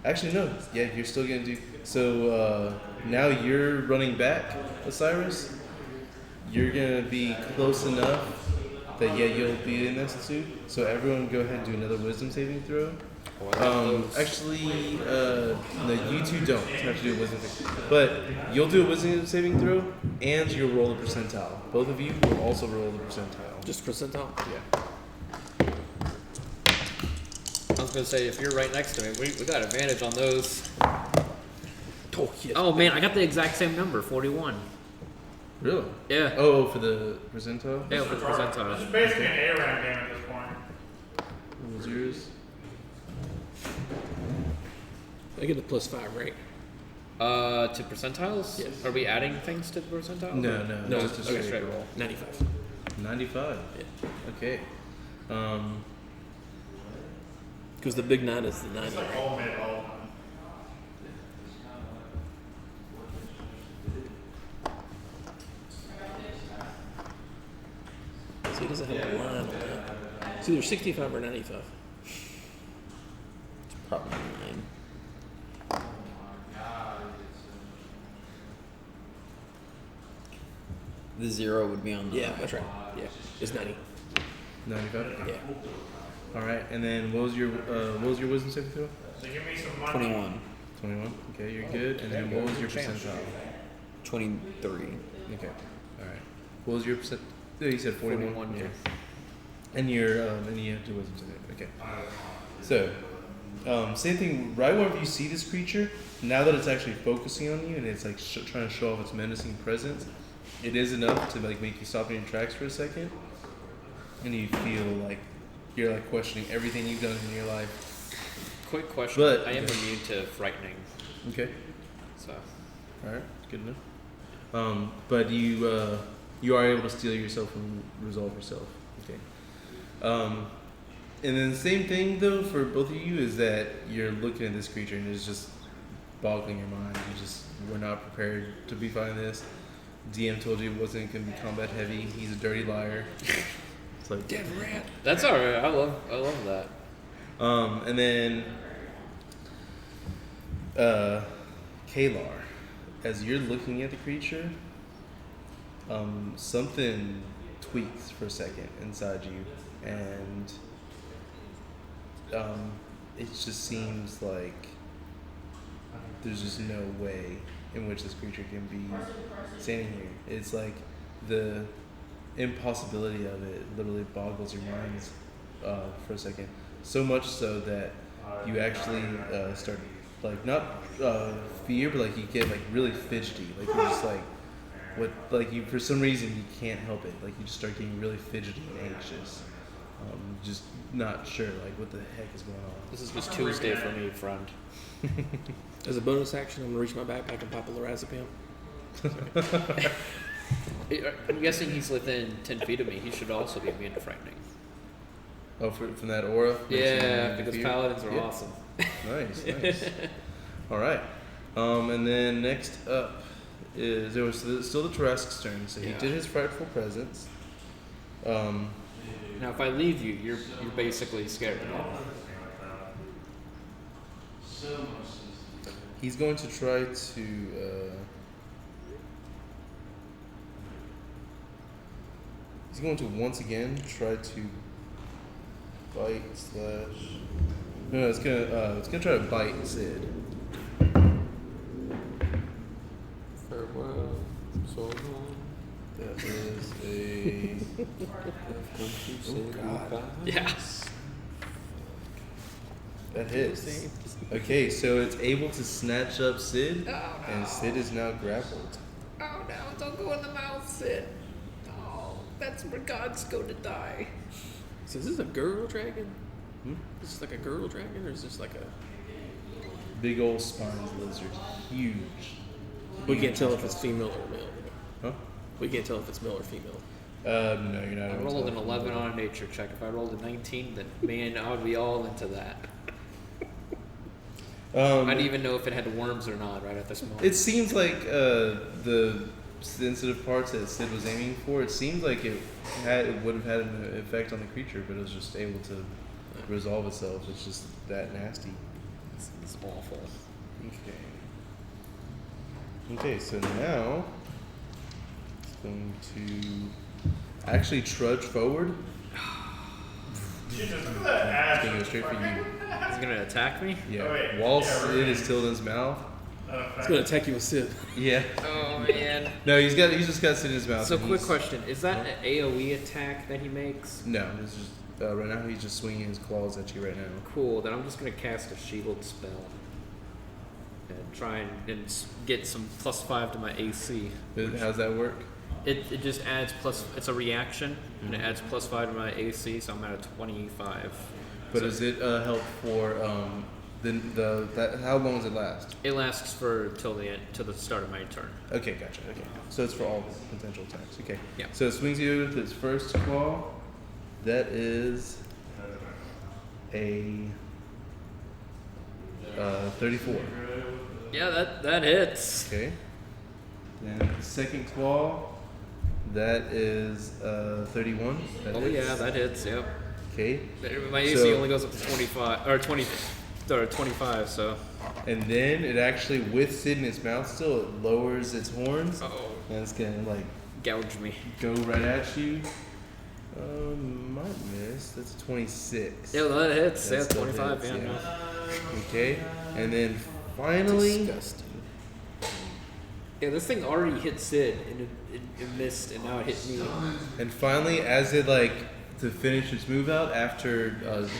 Actually, no. Yeah, you're still gonna do. So now you're running back, Osiris. You're gonna be close enough that you'll be in this too. So everyone, go ahead and do another Wisdom saving throw. Actually, no, you two don't have to do a Wisdom saving, but you'll do a Wisdom saving throw, and you'll roll a percentile. Both of you will also roll the percentile. Just percentile? Yeah. I was gonna say, if you're right next to me, we got advantage on those. Oh, yeah. Oh man, I got the exact same number, 41. Really? Yeah. Oh, for the percentile? Yeah, for the percentile. It's basically an ARAM game at this point. What was yours? I get a +5, right? To percentiles? Yes. Are we adding things to the percentiles? No, No, just a okay, straight straight roll. roll. 95. 95. Yeah. Okay. Because the big 9 is the 90. It's like all mid, all. So he doesn't have a line on that. It's either 65 or 95. Probably 9. The 0 would be on the. Yeah, that's right. Yeah, it's 90. 95. Yeah. All right. And then what was your wisdom saving throw? So give me some money. 21. 21. Okay, you're good. And then what was your percentile? 23. Okay. All right. What was your percent? Oh, you said 41. 41, yeah. And your and you have to wisdom saving. Okay. So, same thing. Right whenever you see this creature, now that it's actually focusing on you and it's like trying to show off its menacing presence, it is enough to like make you stop in your tracks for a second, and you feel like you're like questioning everything you've done in your life. Quick question. But- I am immune to frightening, Okay. so. All right. Good enough. But you are able to steel yourself and resolve yourself. Okay. And then the same thing though for both of you is that you're looking at this creature and it's just boggling your mind. You just were not prepared to be fighting this. DM told you it wasn't going to be combat heavy. He's a dirty liar. It's like Dead rat. That's alright. I love that. And then Kalar, as you're looking at the creature, something tweaks for a second inside you, and it just seems like there's just no way in which this creature can be standing here. It's like the impossibility of it literally boggles your minds for a second. So much so that you actually start like not fear, but like you get like really fidgety. Like you're just like like you for some reason you can't help it. Like you just start getting really fidgety and anxious. Just not sure like what the heck is going on. This is just Tuesday for me, friend. As a bonus action, I'm going to reach my backpack and pop a lorazepam. I'm guessing he's within 10 feet of me. He should also be immune to frightening. Oh, from that aura? Yeah, because fear? paladins are Yeah. awesome. Nice. All right. And then next up is there was still the Tarrasque's turn. So he Yeah. did his frightful presence. Now, if I leave you, you're basically scared of me. He's going to try to. He's going to once again try to bite slash. No, it's gonna try to bite Sid. Farewell, so long. That is a. Yeah. That hits. Okay, so it's able to snatch up Sid, and Sid is now grappled. Oh no, don't go in the mouth, Sid. Oh, that's where gods go to die. So is this a girl dragon? Hmm? Is this like a girl dragon, or is this like a? Big old spines lizard, huge. We can't tell if it's female or male. Huh? We can't tell if it's male or female. No, you're not. I able to rolled an tell. 11 on a nature check. If I rolled a 19, then man, I would be all into that. I didn't even know if it had worms or not right at this moment. It seems like the sensitive parts that Sid was aiming for. It seems like it would have had an effect on the creature, but it was just able to resolve itself. It's just that nasty. It's awful. Okay. Okay, so now it's going to actually trudge forward. Jesus, look at that ass. It's gonna go straight for you. He's gonna attack me? Yeah. Oh, wait. While Yeah, Sid right. is still in his mouth. It's gonna attack you with Sid. Yeah. Oh man. No, he's just got Sid in his mouth. So and quick he's- question: is that an AOE attack that he makes? No, it's just right now he's just swinging his claws at you right now. Cool. Then I'm just gonna cast a shield spell and try and get some +5 to my AC. How's that work? It just adds plus. It's a reaction, and it adds +5 to my AC, so I'm at a 25. But So does it help for how long does it last? it lasts for till the start of my turn. Okay, gotcha. Okay, so it's for all potential attacks. Okay. Yeah. So it swings you with its first claw. That is a 34. Yeah, that hits. Okay. Then the second claw, that is 31. That Oh hits. yeah, that hits. Yep. Okay. My AC So- only goes up to 25 or 20 or 25. So. And then it actually, with Sid in its mouth still, it lowers its horns. Oh. And it's gonna like Gouge me. go right at you. Might miss. That's a 26. Yeah, that hits. That Yeah, still 25. hits, Yeah. no. Okay. And then finally, Disgusting. Yeah, this thing already hit Sid and it missed, and now it hit me. as it like to finish its move out after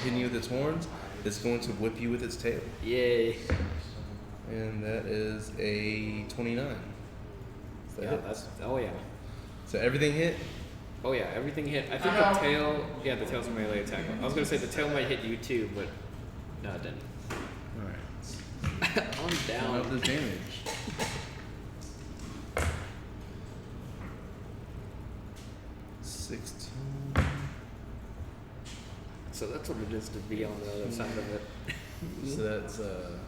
hitting you with its horns, it's going to whip you with its tail. Yay. And that is a 29. So that Yeah, hits. that's. Oh yeah. So everything hit. Oh yeah, everything hit. I think the tail. Yeah, the tail's a melee attack. I was gonna say the tail might hit you too, but no, it didn't. All right. I'm Count out down. this damage. So that's what it is to be on the other side of it. So that's 34.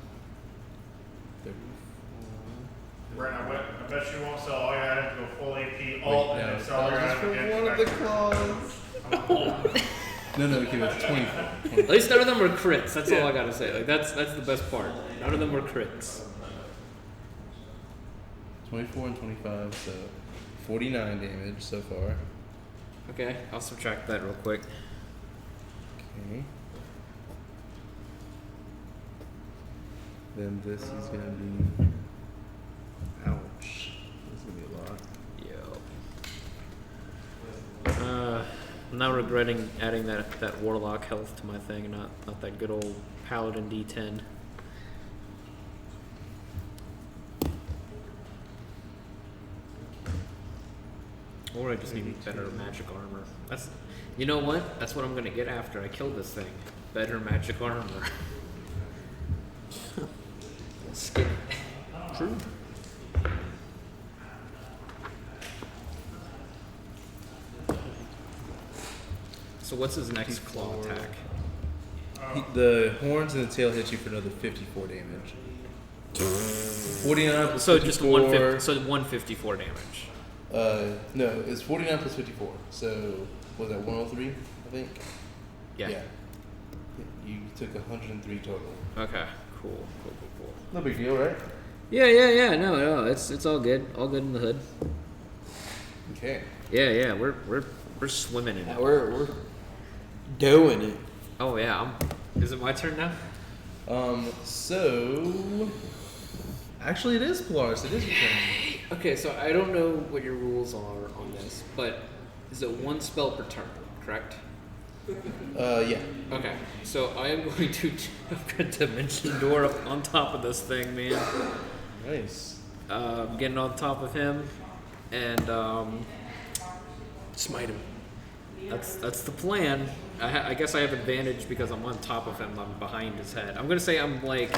Brent, I bet you won't sell all your items, go full AP, alt, and then sell your that was items for again. one of the claws. No, okay, it's 24. At least none of them were crits. That's all I gotta say. Like that's the best part. None of them were crits. 24 and 25, so 49 damage so far. Okay, I'll subtract that real quick. Okay. Then this is gonna be. Ouch. This is gonna be a lot. Yo. I'm now regretting adding that warlock health to my thing, not that good old paladin D10. Or I just need better magic armor. You know what? That's what I'm gonna get after I kill this thing. Better magic armor. Skin it. True. So what's his next claw attack? The horns and the tail hit you for another 54 damage. 49 plus So 54. just 154 damage. No, it's 49 plus 54. So, was that 103? think. Yeah. You took 103 total. Okay. Cool. No big deal, right? Yeah. No. It's all good. All good in the hood. Okay. Yeah. We're swimming in Yeah, it. we're doing it. Oh yeah. Is it my turn now? So actually, it is Polaris. It is your turn. Okay. So I don't know what your rules are on this, but is it one spell per turn? Correct. Yeah. Okay, so I am going to Dimension Door up on top of this thing, man. Nice. Getting on top of him, and Smite him. that's the plan. I guess I have advantage because I'm on top of him. I'm behind his head. I'm gonna say I'm like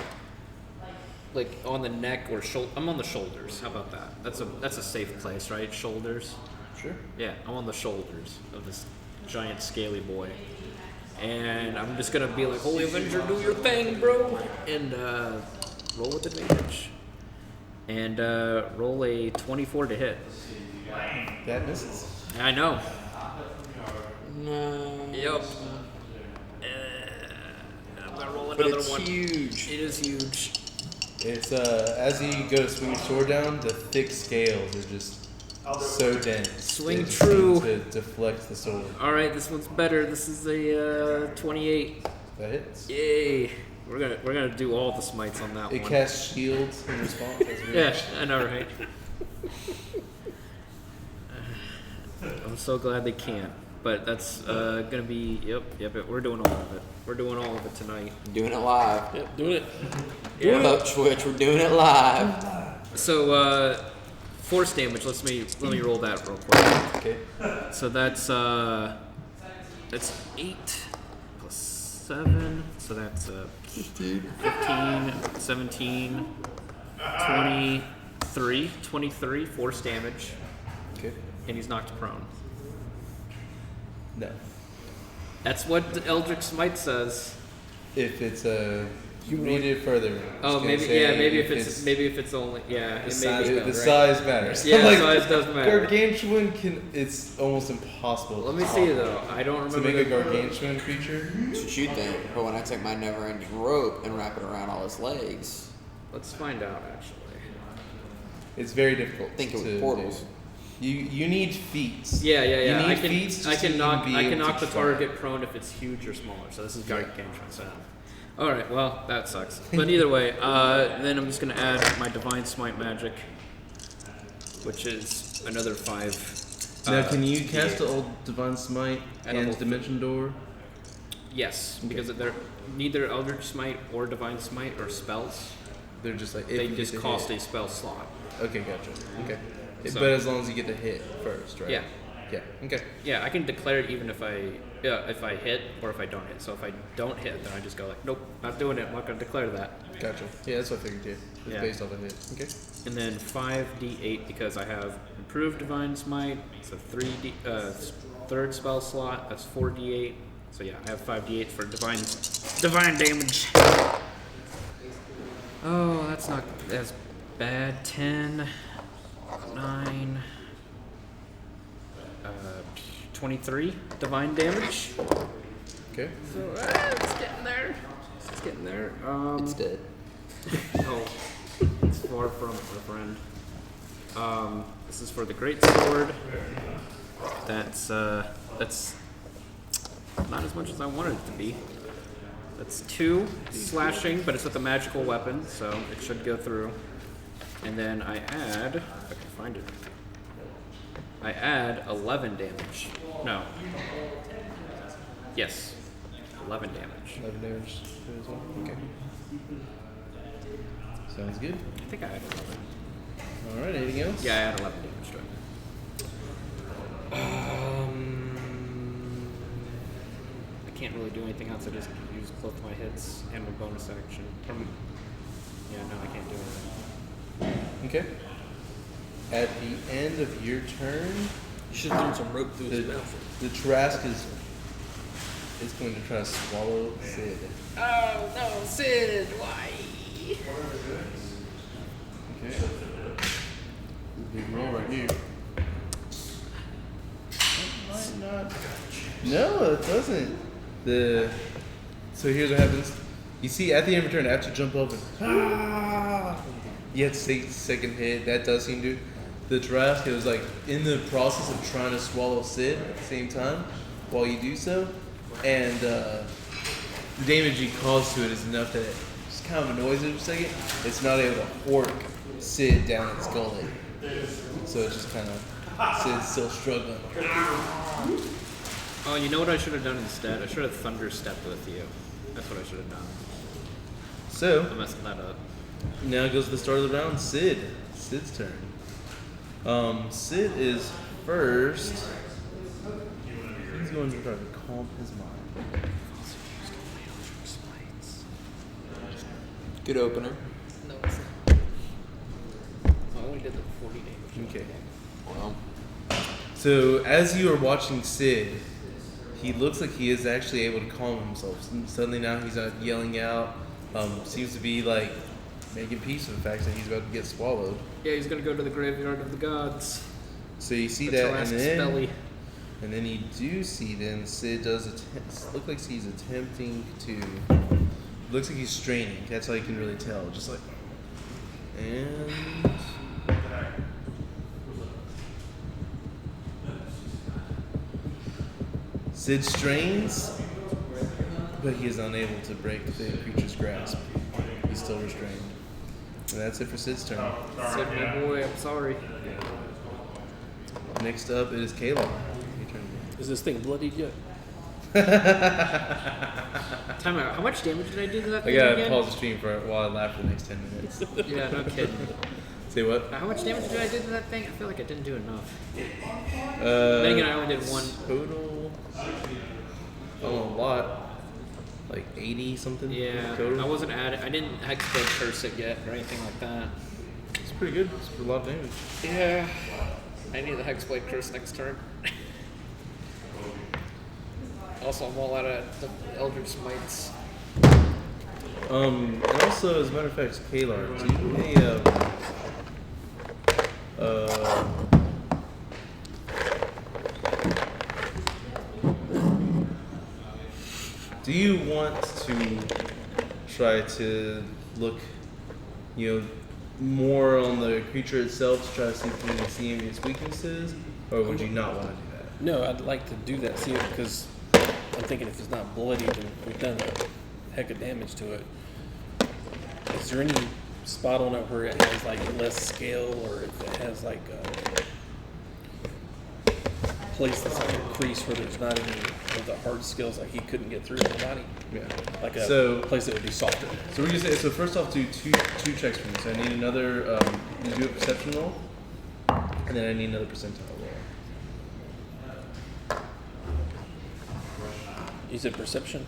on the neck or shoulder. I'm on the shoulders. How about that? That's a safe place, right? Shoulders. Sure. Yeah, I'm on the shoulders of this giant scaly boy. And I'm just gonna be like, Holy Avenger, do your thing, bro! And roll with advantage. And roll a 24 to hit. That misses. I know. No. Yep. I'm gonna roll But another it's one. huge. It is huge. It's as you go to swing your sword down, the thick scales are just so dense. Swing they just true. seem to deflect the sword. Alright, this one's better. This is a 28. That hits. Yay. We're gonna do all the smites on that It one. casts shields in response. That's weird. Yeah, I know, right? I'm so glad they can't. But that's gonna be yep. We're doing all of it. We're doing all of it tonight. Doing it live. Yep, doing it. Yeah. Up Twitch, we're doing it live. So force damage. Let me roll that real quick. Okay. So that's 8 plus 7. So that's 15, 17, 23 force damage, Okay. and he's knocked prone. No. That's what the Eldritch Smite says. If it's you read it further. Oh, maybe if it's only it may be the size matters. Yeah, Like, size does matter. Gargantuan it's almost impossible. Let me see though. I don't To remember make a the- gargantuan creature. That's what you think. But when I take my never-ending rope and wrap it around all his legs, Let's find out actually. It's very difficult. think it to was portals. do. You need feats. Yeah. You need I can feats just I to can even knock be I can able knock to the try. target prone if it's huge or smaller. So this is gargantuan. So. All right. Well, that sucks. But either way, then I'm just gonna add my Divine Smite magic, which is another 5. Now, can you cast the old Divine Smite And a and little- Dimension Door? Yes, because they're neither Eldritch Smite or Divine Smite or spells. They're just like if They you get just to cost hit. a spell slot. Okay, gotcha. Okay, So- but as long as you get to hit first, right? Yeah. Yeah. Okay. Yeah, I can declare it even if I hit or if I don't hit. So if I don't hit, then I just go like, nope, not doing it. I'm not gonna declare that. Gotcha. Yeah, that's what I figured too. It's Yeah. based off of hit. Okay. And then 5d8 because I have improved Divine Smite. It's a third spell slot. That's 4d8. So yeah, I have 5d8 for divine damage. Oh, that's not as bad. 10, 9, 23 divine damage. Okay. So it's getting there. It's getting there. It's dead. Oh, it's far from it, my friend. This is for the great sword. That's not as much as I wanted it to be. That's 2 slashing, but it's with a magical weapon, so it should go through. And then I add, if I can find it. I add 11 damage. No. Yes. 11 damage. 11 damage as well. Okay. Sounds good. I think I had 11. All right. Anything else? Yeah, I had 11 damage to it. I can't really do anything else. I just use both my hits and my bonus action. Yeah, no, I can't do anything. Okay. At the end of your turn, You should have thrown some rope through the, his mouth. the Trask is going to try to swallow Sid. Oh no, Sid, why? Okay. Big roll right here. That might not. No, it doesn't. So here's what happens. You see, at the end of your turn, after you jump up and you have to take the second hit. That does seem to. The Tarrasque was like in the process of trying to swallow Sid at the same time while you do so, and the damage you cause to it is enough that it just kind of annoys it for a second. It's not able to fork Sid down its gullet, so it's just kind of Sid's still struggling. Oh, you know what I should have done instead? I should have thunder stepped with you. That's what I should have done. So I'm messing that up. now goes the start of the round. Sid's turn. Sid is first. He's going to try to calm his mind. Good opener. No, it's not. I only did the 40 damage. Okay. Well, So as you are watching Sid, he looks like he is actually able to calm himself. Suddenly now he's not yelling out. Seems to be like making peace with the fact that he's about to get swallowed. Yeah, he's gonna go to the graveyard of the gods. So you see The that, Tarrasque's belly. and then you do see then Sid does look like he's attempting to. Looks like he's straining. That's all you can really tell. Just like, and Sid strains, but he is unable to break the creature's grasp. He's still restrained. And that's it for Sid's turn. Sid, my boy, I'm sorry. Next up is Kayla. Your turn. Is this thing bloodied yet? Time out. How much damage did I do to that I thing gotta again? pause the stream for while I laugh for the next 10 minutes. Yeah, no kidding. Say what? How much damage did I do to that thing? I feel like I didn't do enough. Then again, I only did one. Total. Oh, a lot. Like 80 something. Yeah, Total. I wasn't at it. I didn't hexblade curse it yet or anything like that. It's pretty good. It's a lot of damage. Yeah, I need the hexblade curse next turn. Also, I'm all out of the Eldritch Smites. And also, as a matter of fact, Kalar, do you want to try to look, more on the creature itself to try to see if you can see any of its weaknesses, or would you not want to do that? No, I'd like to do that, see it, because I'm thinking if it's not bloody, then we've done a heck of damage to it. Is there any spot on it where it has like less scale, or if it has like a place that's like a crease where there's not any of the hard skills, like he couldn't get through the body? Yeah. Like a So- place that would be softer. So we're gonna say, so first off, do two checks for me. So I need another, you do a perception roll, and then I need another percentile roll. You said perception?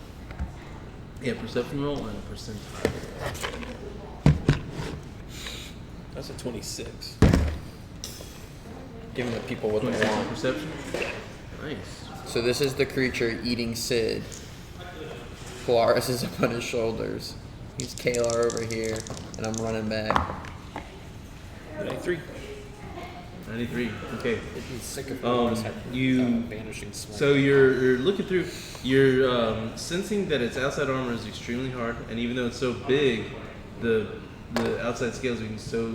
Yeah, perception roll and a percentile. That's a 26. giving the people what they 26 want. perception. Nice. So this is the creature eating Sid. Polaris is up on his shoulders. He's Kalar over here, and I'm running back. 93. 93. Okay. It'd be sick if Um, had you- vanishing smite. So you're looking through. You're sensing that its outside armor is extremely hard, and even though it's so big, the outside scales are so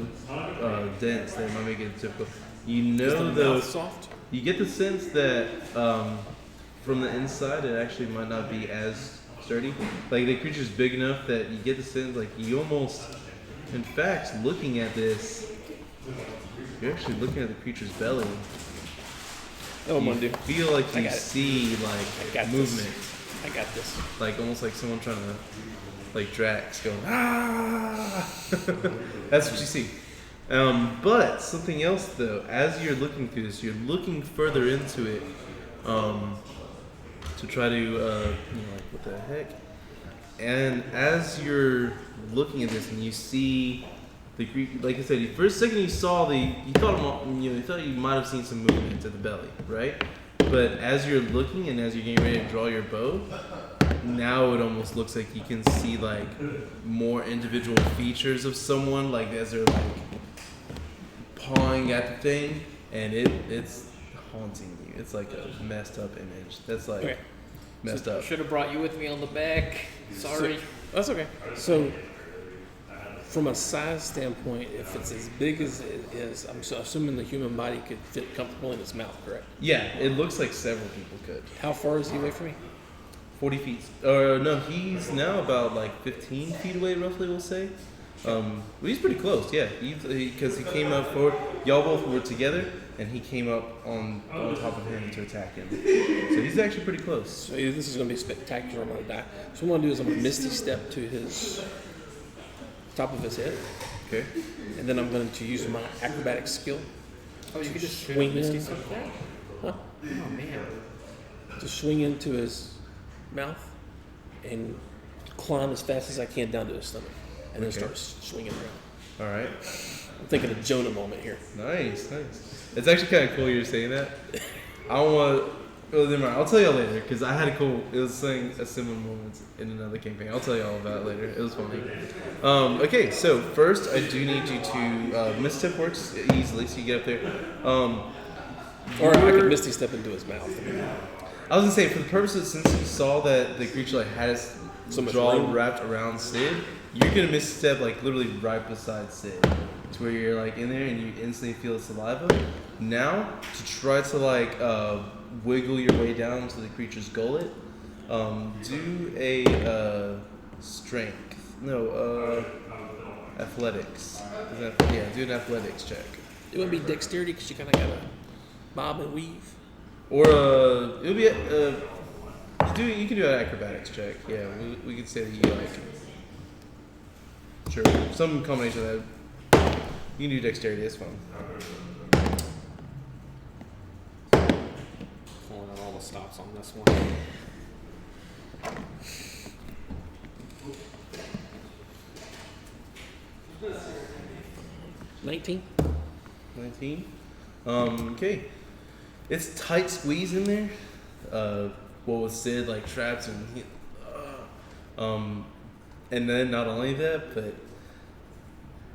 dense that it might make it difficult. Is the Though mouth soft? you get the sense that from the inside it actually might not be as sturdy. Like the creature's big enough that you get the sense like you almost, in fact, looking at this, you're actually looking at the creature's belly. Oh, I'm You gonna do. feel like I you got it. see I like got movement, I got this. like almost like someone trying to, like Drax going ah. That's what you see. But something else though, as you're looking through this, you're looking further into it, to try to, like what the heck? And as you're looking at this and you see the like I said, for a second you saw you thought you might have seen some movement at the belly, right? But as you're looking and as you're getting ready to draw your bow, now it almost looks like you can see like more individual features of someone, like as they're like pawing at the thing, and it's haunting you. It's like a messed up image. That's like Okay. messed up. Should have brought you with me on the back. Sorry. That's okay. So, from a size standpoint, if it's as big as it is, I'm assuming the human body could fit comfortable in its mouth, correct? Yeah, it looks like several people could. How far is he away from me? 40 feet. No, he's now about like 15 feet away, roughly, we'll say. Well, he's pretty close, yeah. Because he came up forward. Y'all both were together, and he came up on top of him to attack him. So he's actually pretty close. So this is going to be spectacular. I'm going to die. So what I'm going to do is I'm going to Misty Step to his top of his head, Okay. and then I'm going to use my acrobatic skill Oh, you could just swing shoot Misty in. Step that? Huh? Oh man. To swing into his mouth and climb as fast as I can down to his stomach, and then Okay. start swinging around. All right. I'm thinking of Jonah moment here. Nice, nice. It's actually kind of cool you're saying that. I don't want. Well, never mind. I'll tell y'all later because I had a cool. It was saying a similar moment in another campaign. I'll tell y'all about it later. It was funny. Okay, so first I do need you to misstep works easily, so you get up there. Or I could you're- Misty Step into his mouth. I mean, I was gonna say for the purposes since you saw that the creature like had its So much jaw room. wrapped around Sid, you're gonna misstep like literally right beside Sid, to where you're like in there and you instantly feel the saliva. Now to try to like wiggle your way down to the creature's gullet, do a strength. No, athletics. Yeah, do an athletics check. it would be dexterity because you kind of got to bob and weave. Or it'll be you can do an acrobatics check. Yeah, we could say that you like sure some combination of that. You can do dexterity. That's fine. Pulling out all the stops on this one. $19. 19. Okay. It's tight squeeze in there. What was Sid like trapped and then not only that, but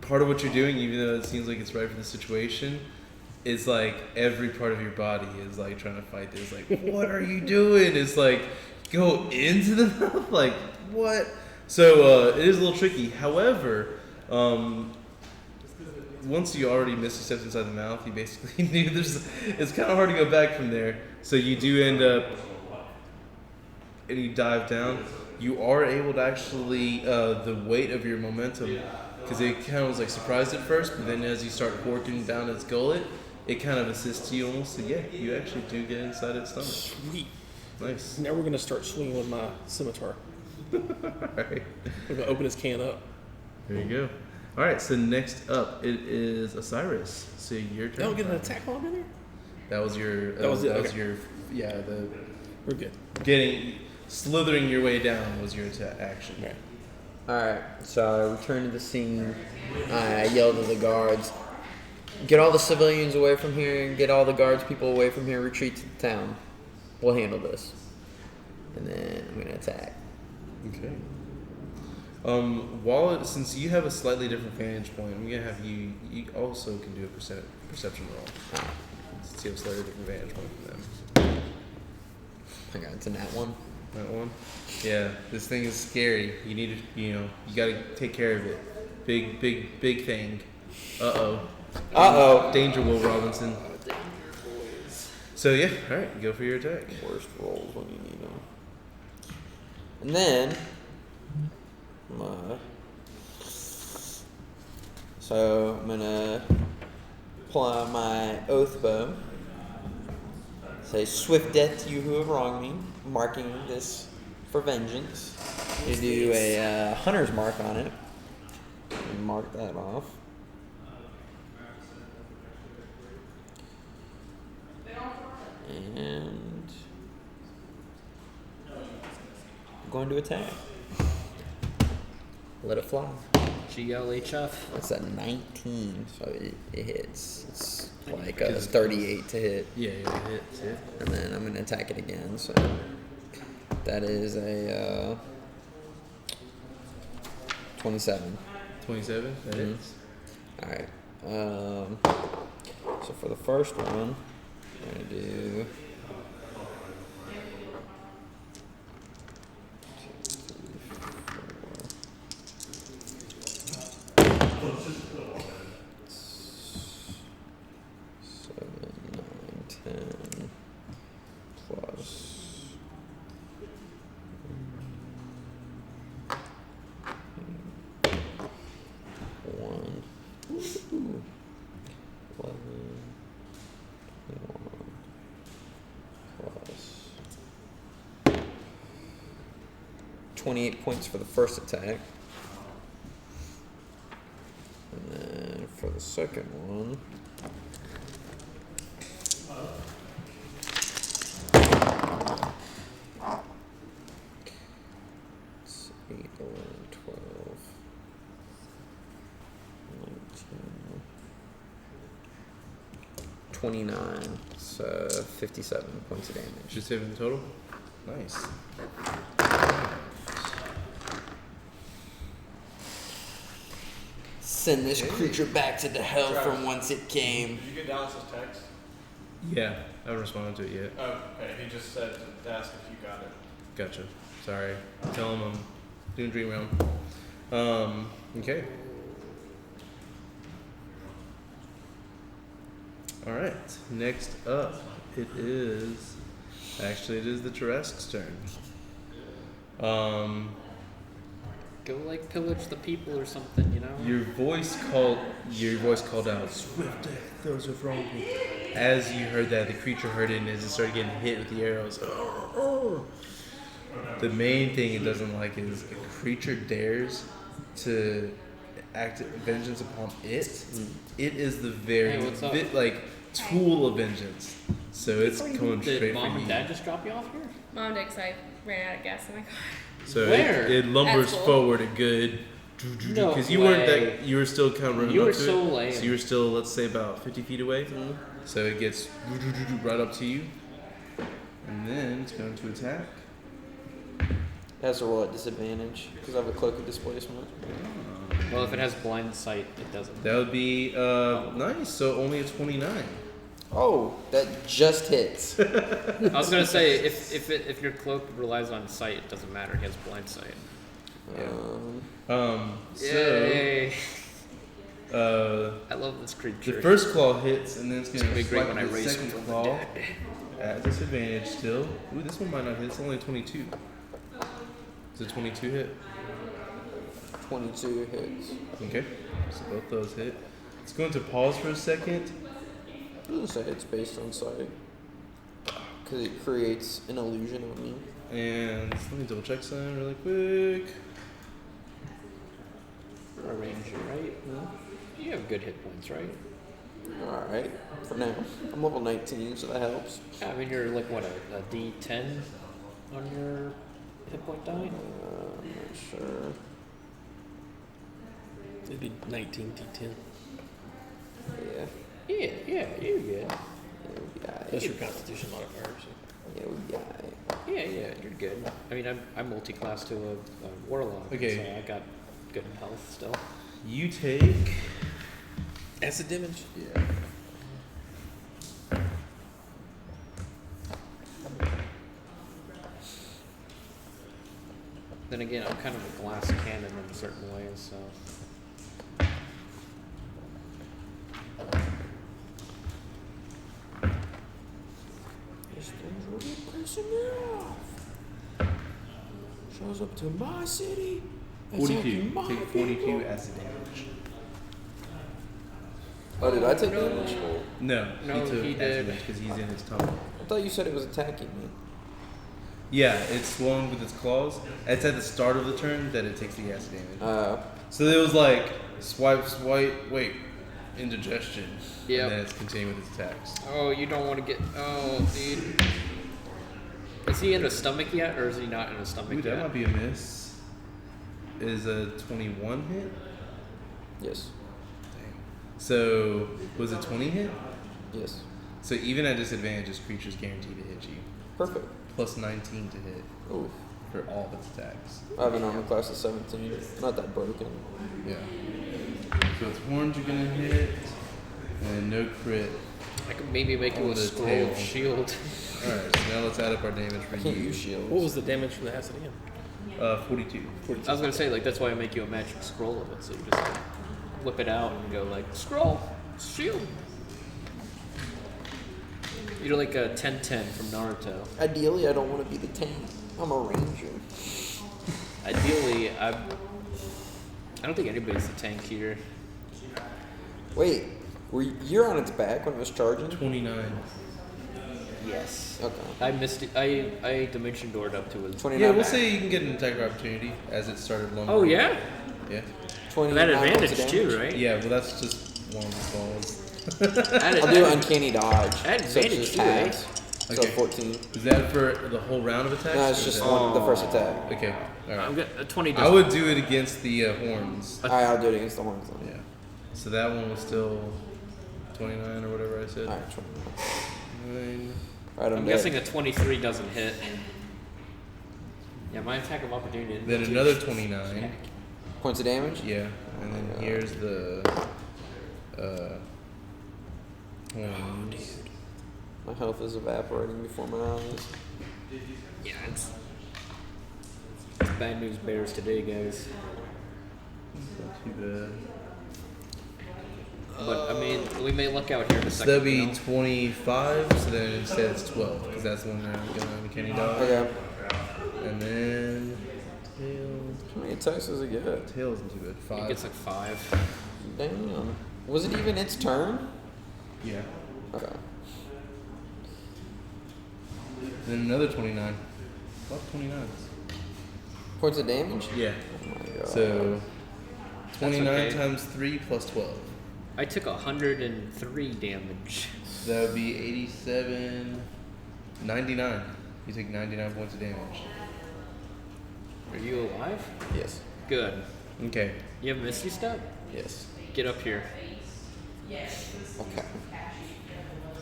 part of what you're doing, even though it seems like it's right for the situation, is like every part of your body is like trying to fight this. Like, what are you doing? It's like go into the mouth. Like what? So it is a little tricky. However, once you already missed a step inside the mouth, you basically knew it's kind of hard to go back from there. So you do end up, and you dive down. You are able to actually, the weight of your momentum, because it kind of was like surprised at first, but then as you start working down its gullet, it kind of assists you almost. So yeah, you actually do get inside its stomach. Sweet. Nice. Now we're going to start swinging with my scimitar. Alright. We're going to open his can up. There you go. Alright, so next up, it is Osiris. So your turn. Now we get an attack while I'm in there? That was your. That was it, That was okay. your. Yeah, the We're good. slithering your way down was your action. Right. Alright, so I return to the scene. I yell to the guards, get all the civilians away from here, get all the guards people away from here, retreat to the town. We'll handle this. And then I'm going to attack. Okay. Since you have a slightly different vantage point, I'm gonna have you. You also can do a perception roll. Since you have a slightly different vantage point from them. I got it's a nat one. That one. Yeah, this thing is scary. You need to, you gotta take care of it. Big thing. Uh-oh. Danger, Will Robinson. So yeah, all right, go for your attack. Worst rolls when you need them. And then, so I'm gonna pull out my oath bow. Say, swift death to you who have wronged me, marking this for vengeance. You do a hunter's mark on it. And mark that off. And I'm going to attack. Let it fly. GLHF. That's a 19, so it hits. It's like a 38 to hit. Yeah, it hits. Yeah. And then I'm going to attack it again, so that is a 27. 27. That hits. Alright. So for the first one, Gonna do. Seven, 9, 10 plus. One. Ooh. 11, 21 plus 28 points for the first attack. And then for the second one, it's 8, 11, 12, 19, 29, so 57 points of damage. Just 7 total. Nice. Send this creature back to the hell from whence it came. Did you get Dallas's text? Yeah, I haven't responded to it yet. Oh, okay. He just said to ask if you got it. Gotcha. Sorry. Tell him I'm doing Dream Realm. Okay. Alright. Next up, it is the Tarrasque's turn. Go like pillage the people or something, you know? Your voice called out, "Swift death, those are wrong." As you heard that, the creature heard it, and as it started getting hit with the arrows, the main thing it doesn't like is a creature dares to act vengeance upon it. It is the very Hey, what's up? tool of vengeance. So it's coming Did straight mom for and you. dad just drop you off here? Mom did, 'cause I ran out of gas in my car. So Where? it lumbers At school. forward a good. No Because you weren't way. that, you were still kind of running You up were to so it. lame. So you were still, let's say, about 50 feet away. So it gets right up to you, and then it's going to attack. It has to roll at disadvantage because I have a cloak of displacement. Well, if it has blind sight, it doesn't. That would be nice. So only a 29. Oh, that just hits. I was gonna say if your cloak relies on sight, it doesn't matter. He has blind sight. So Yay! I love this creature. the first claw hits, and then it's going gonna to be great swipe when I the raise second from the claw dead. at disadvantage still. Ooh, this one might not hit. It's only a 22. It's a 22 hit. 22 hits. Okay, so both those hit. It's going to pause for a second. It doesn't say it's based on sight because it creates an illusion on me. And let me double check something really quick. You're a ranger, right? You have good hit points, right? Alright, for now. I'm level 19, so that helps. Yeah, I mean you're like what a D10 on your hit point die. I'm not sure. It'd be 19 D10. Yeah. Yeah, you're good. Yeah, we got That's it. your Constitution modifier. So. Yeah, we got it. Yeah, you're good. I mean I'm multi-class to a warlock, Okay. so I got good health still. You take. Acid damage? Yeah. Then again, I'm kind of a glass cannon in certain ways, so. This thing's really pissing me off. Shows up to my city. 42. attacking my Take 42 people. acid damage. Oh, did I take damage? No, No, he took he acid did. damage because he's in his tunnel. I thought you said it was attacking me. Yeah, it's swung with its claws. It's at the start of the turn that it takes the acid damage. So it was like swipe, wait, indigestion. Yep. And then it's continuing with its attacks. Oh, you don't want to get. Oh, dude. Is he in a stomach yet, or is he not in a stomach Ooh, that yet? might be a miss. Is a 21 hit? Yes. So was it 20 hit? Yes. So even at disadvantage, this creature's guaranteed to hit you. Perfect. Plus 19 to hit Ooh. for all of its attacks. I have an armor class of 17. Not that broken. Yeah. So its horns are gonna hit, and no crit I could maybe make you On a the scroll tail. of shield. Alright, so now let's add up our damage for I can't you. use shields. What was the damage from the acid again? 42. I was gonna say like that's why I make you a magic scroll of it, so you just like, whip it out and go like scroll, shield. You're like a 10-10 from Naruto. Ideally, I don't want to be the tank. I'm a ranger. Ideally, I don't think anybody's a tank here. Wait, you're on its back when it was charging? 29. Yes. Okay. I missed it. I dimension doored up to it. 29. Yeah, we'll say you can get an attack of opportunity as it started lumbering. Oh yeah. Yeah. 29 That points of advantage damage. too, right? Yeah, well that's just one of the balls. Add I'll do uncanny dodge. Add So it's advantage just too, eh? halves. So Okay. 14. Is that for the whole round of attacks? No, or it's is just that- the first attack. Okay, I'm alright. gonna 20. I would do it against the horns. Alright, I'll do it against the horns then. Yeah. So that one was still 29 or whatever I said. Alright, 29. 9. Alright, I'm dead. guessing a 23 doesn't hit. Yeah, my attack of opportunity. didn't Then hit. another 29. Points of damage? Yeah. And then here's the horns. My health is evaporating before my eyes. Yeah, it's bad news bears today, guys. Not too bad. But I mean, we may look out here in a So second. that'd be you know? 25, so then instead it's 12, because that's the one I'm going to uncanny dodge. Okay. And then tail. How many attacks does it get? Tail isn't too bad. It 5. gets like 5. Damn. Was it even its turn? Yeah. Okay. Then another 29. What 29s? Points of damage? Yeah. Oh my god. So 29 okay. times 3 plus 12. I took 103 damage. So that would be 87, 99. You take 99 points of damage. Are you alive? Yes. Good. Okay. You have Misty Step? Yes. Get up here. Okay.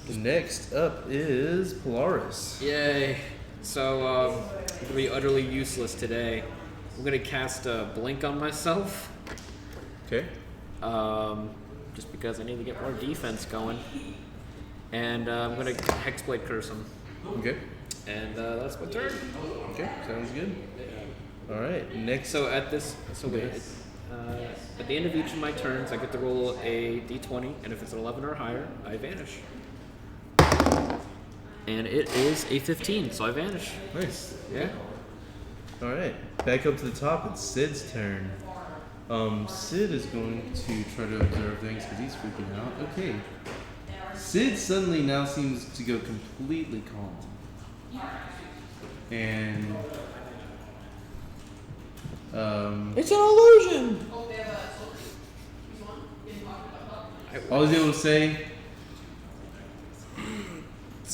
Next up is Polaris. Yay. So, I'm gonna be utterly useless today. I'm gonna cast a blink on myself. Okay. Just because I need to get more defense going. And I'm gonna Hexblade Curse him. Okay. And that's my turn. Okay. Sounds good. All right. Next. So at this, wait, Yes. at the end of each of my turns, I get to roll a d20, and if it's an 11 or higher, I vanish. And it is a 15, so I vanish. Nice. Yeah. All right. Back up to the top. It's Sid's turn. Sid is going to try to observe things because he's freaking out. Okay. Sid suddenly now seems to go completely calm. And It's an illusion! all he's able to say,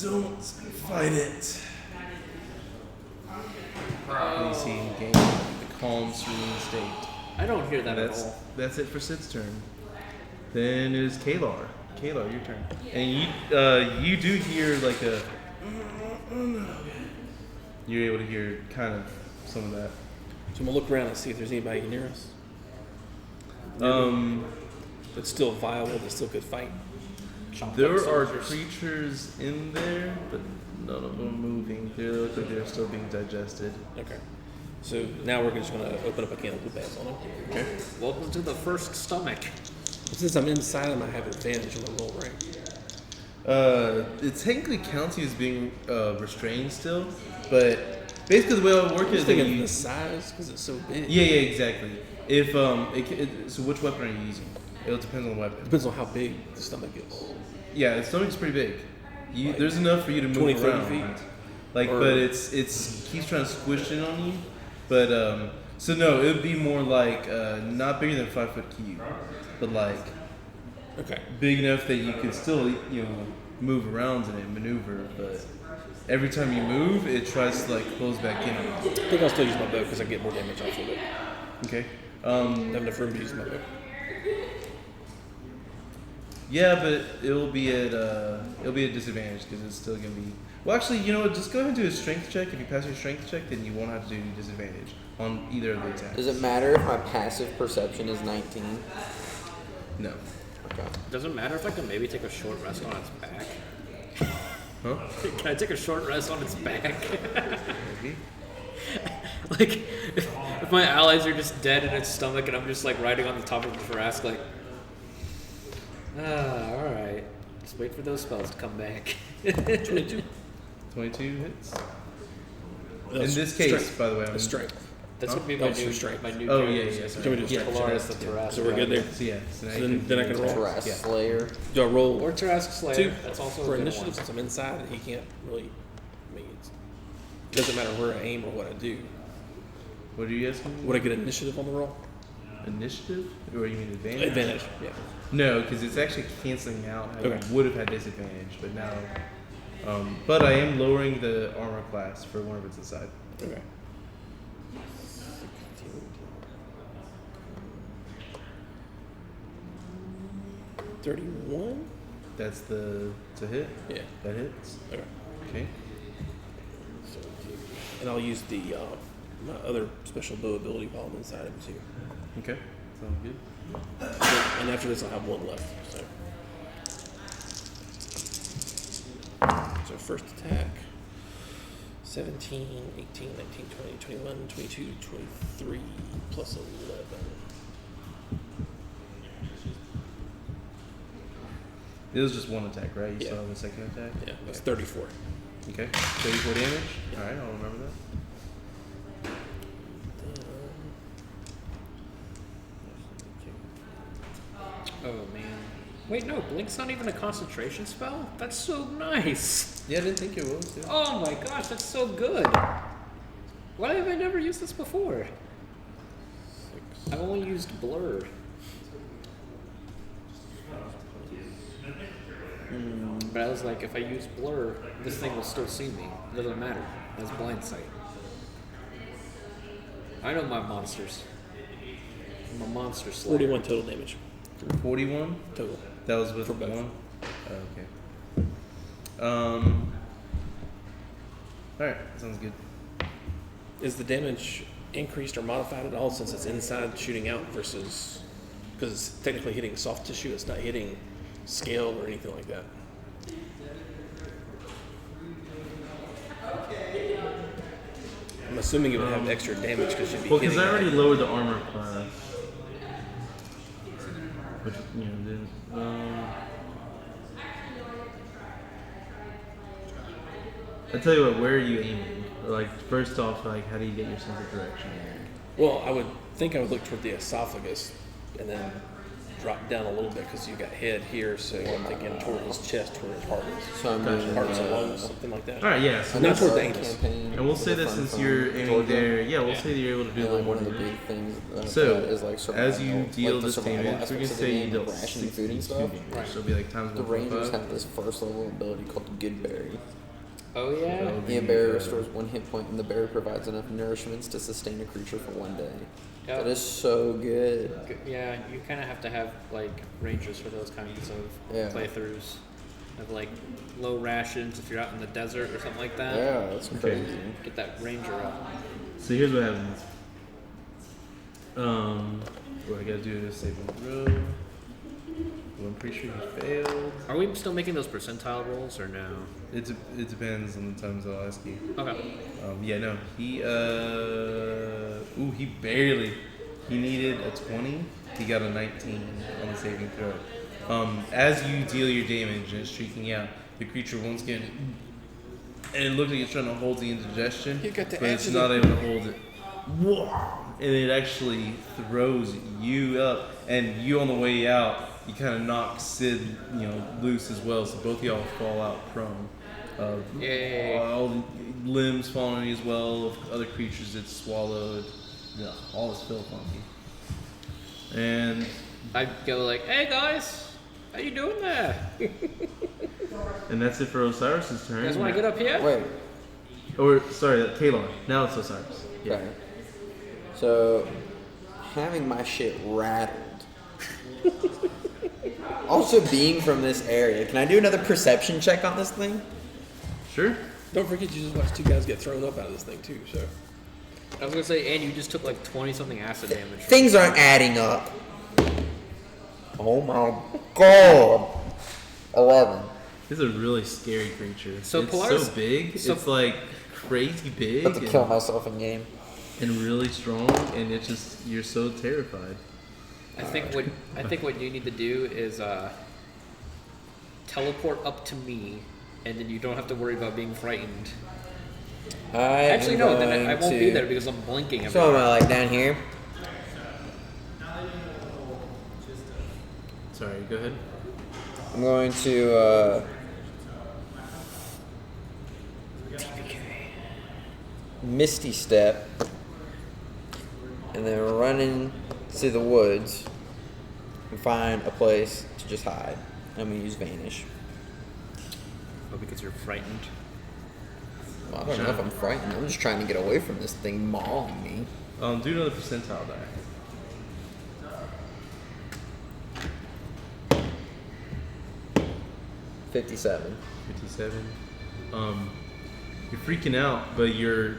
don't fight it. And you see him gain a calm, serene state. I don't hear that at That's all. that's it for Sid's turn. Then it is Kalar. Kalar, your turn. And you do hear like a. You're able to hear kind of some of that. So I'm gonna look around and see if there's anybody near us that's still viable, that still could fight. There are creatures in there, but none of them moving. They look like they're still being digested. Okay. So now we're just gonna open up a can of blue bags on them. Okay. Welcome to the first stomach. Since I'm inside them, I have advantage on the roll, right? It technically counts you as being restrained still, but basically the way I would work I'm is just that thinking you. the size because it's so big. Yeah, exactly. If so, which weapon are you using? It'll depend on the weapon. Depends on how big the stomach is. Yeah, the stomach's pretty big. There's enough for you to move 20, 30 around. feet? Like, Or- but it's he's trying to squish in on you. But so no, it would be more like not bigger than 5 foot cube, but like Okay. big enough that you could still move around in it, maneuver. But every time you move, it tries to like close back in. I think I'll still use my bow because I get more damage off of it. Okay. I have enough room to use my bow. Yeah, but it'll be at disadvantage because it's still gonna be. Well, actually, you know what? Just go ahead and do a strength check. If you pass your strength check, then you won't have to do disadvantage on either of the attacks. Does it matter if my passive perception is 19? No. Okay. Doesn't matter if I can maybe take a short rest on its back. Huh? Can I take a short rest on its back? Maybe. Like, if my allies are just dead in its stomach and I'm just like riding on the top of its Rask, like, alright. Just wait for those spells to come back. 22. 22 hits. In That's this case, strength. by the way, I'm That's strength. That's gonna be That my was new for strength. my new Oh, character. yeah, yeah, sorry. Can we do strength? Polaris the Tarrasque. So we're good there. So yeah. So now So you then I can roll. Tarrasque Yeah. Slayer. Do I roll Or Tarrasque Slayer. 2 That's also a for good initiative one. since I'm inside and he can't really. I mean, it doesn't matter where I aim or what I do. What are you asking? Would I get initiative on the roll? Initiative? Or you mean advantage? Advantage. Yeah. No, because it's actually canceling out how Okay. you would have had disadvantage, but now. But I am lowering the armor class for one of its inside. Okay. $31? That's the to hit. Yeah. That hits. Okay. Okay. And I'll use the my other special bow ability while I'm inside him too. Okay. Sounds good. And after this, I'll have one left. So first attack 17, 18, 19, 20, 21, 22, 23, plus 11. It was just one attack, right? You Yeah. still have a second attack? Yeah, that's 34. Okay. 34 damage? Alright, I'll remember that. Oh man. Wait, no, Blink's not even a concentration spell? That's so nice. Yeah, I didn't think it was. Yeah. Oh my gosh, that's so good. Why have I never used this before? I've only used Blur. But I was like, if I use Blur, this thing will still see me. It doesn't matter. That's blind sight. I know my monsters. I'm a monster slayer. 41 total damage. 41? Total. That was with For both. one? Oh, okay. Alright, sounds good. Is the damage increased or modified at all since it's inside shooting out versus because it's technically hitting soft tissue? It's not hitting scale or anything like that. I'm assuming it would have extra damage because you'd be Well, because hitting I already that. lowered the armor class. Which, you know, didn't. I tell you what, where are you aiming? Like, first off, like, how do you get your sense of direction? Well, I would think I would look toward the esophagus and then drop down a little bit because you got head here, so I'm thinking toward his chest where his heart is. So I'm doing Hearts and lungs, something like that. Alright, yeah, so Not that's, toward the ankles. campaign. and we'll say that since you're aiming there, yeah, we'll say that you're able to do And a like little one more of the damage. big things that So, is like survival, as you deal like the this survival damage, we're aspects gonna of the say you game, dealt like rationing food and 62 stuff. damage. So it'll be like times The Rangers 1.5. have this first level ability called Good Berry. Oh yeah? So- The berry restores 1 hit point, and the berry provides enough nourishments to sustain a creature for 1 day. Yep. That is so good. Yeah, you kind of have to have like rangers for those kinds of Yeah. playthroughs. Have like low rations if you're out in the desert or something like that. Yeah, that's crazy. Get that ranger up. So here's what happens. What I gotta do is save one throw. Well, I'm pretty sure he failed. Are we still making those percentile rolls or no? It depends on the times I'll ask you. Okay. Yeah, no. He he barely. He needed a 20. He got a 19 on the saving throw. As you deal your damage and it's streaking out, the creature once again, and it looks like it's trying to hold the indigestion, You got the but it's edge not able to hold it. And it actually throws you up, and you on the way out, you kind of knock Sid, loose as well. So both of y'all fall out prone. Yay. All the limbs falling on you as well. Other creatures it's swallowed. Yeah, all is still funky. And I go like, hey guys, how you doing there? You And that's it for Osiris's turn. guys want to get up here? Wait, Or, sorry, Talon. Now it's Osiris. Yeah. okay. So, having my shit rattled. Also, being from this area, can I do another perception check on this thing? Sure. Don't forget you just watched 2 guys get thrown up out of this thing too. So I was gonna say, and you just took like 20 something acid damage. Things aren't adding up. Oh my god. 11. It's a really scary creature. So it's Polaris- so big. so- it's like crazy big About to kill myself in game. and really strong, and it's just you're so terrified. I think what you need to do is teleport up to me, and then you don't have to worry about being frightened. Actually, no. Then I won't be there because I'm blinking. So am everywhere. I like down here? Sorry, go ahead. I'm going to Misty Step and then run into the woods and find a place to just hide. I'm gonna use Vanish. Oh, because you're frightened. Well, I don't know if I'm frightened. I'm just trying to get away from this thing mauling me. Do another percentile die. 57. 57. You're freaking out, but you're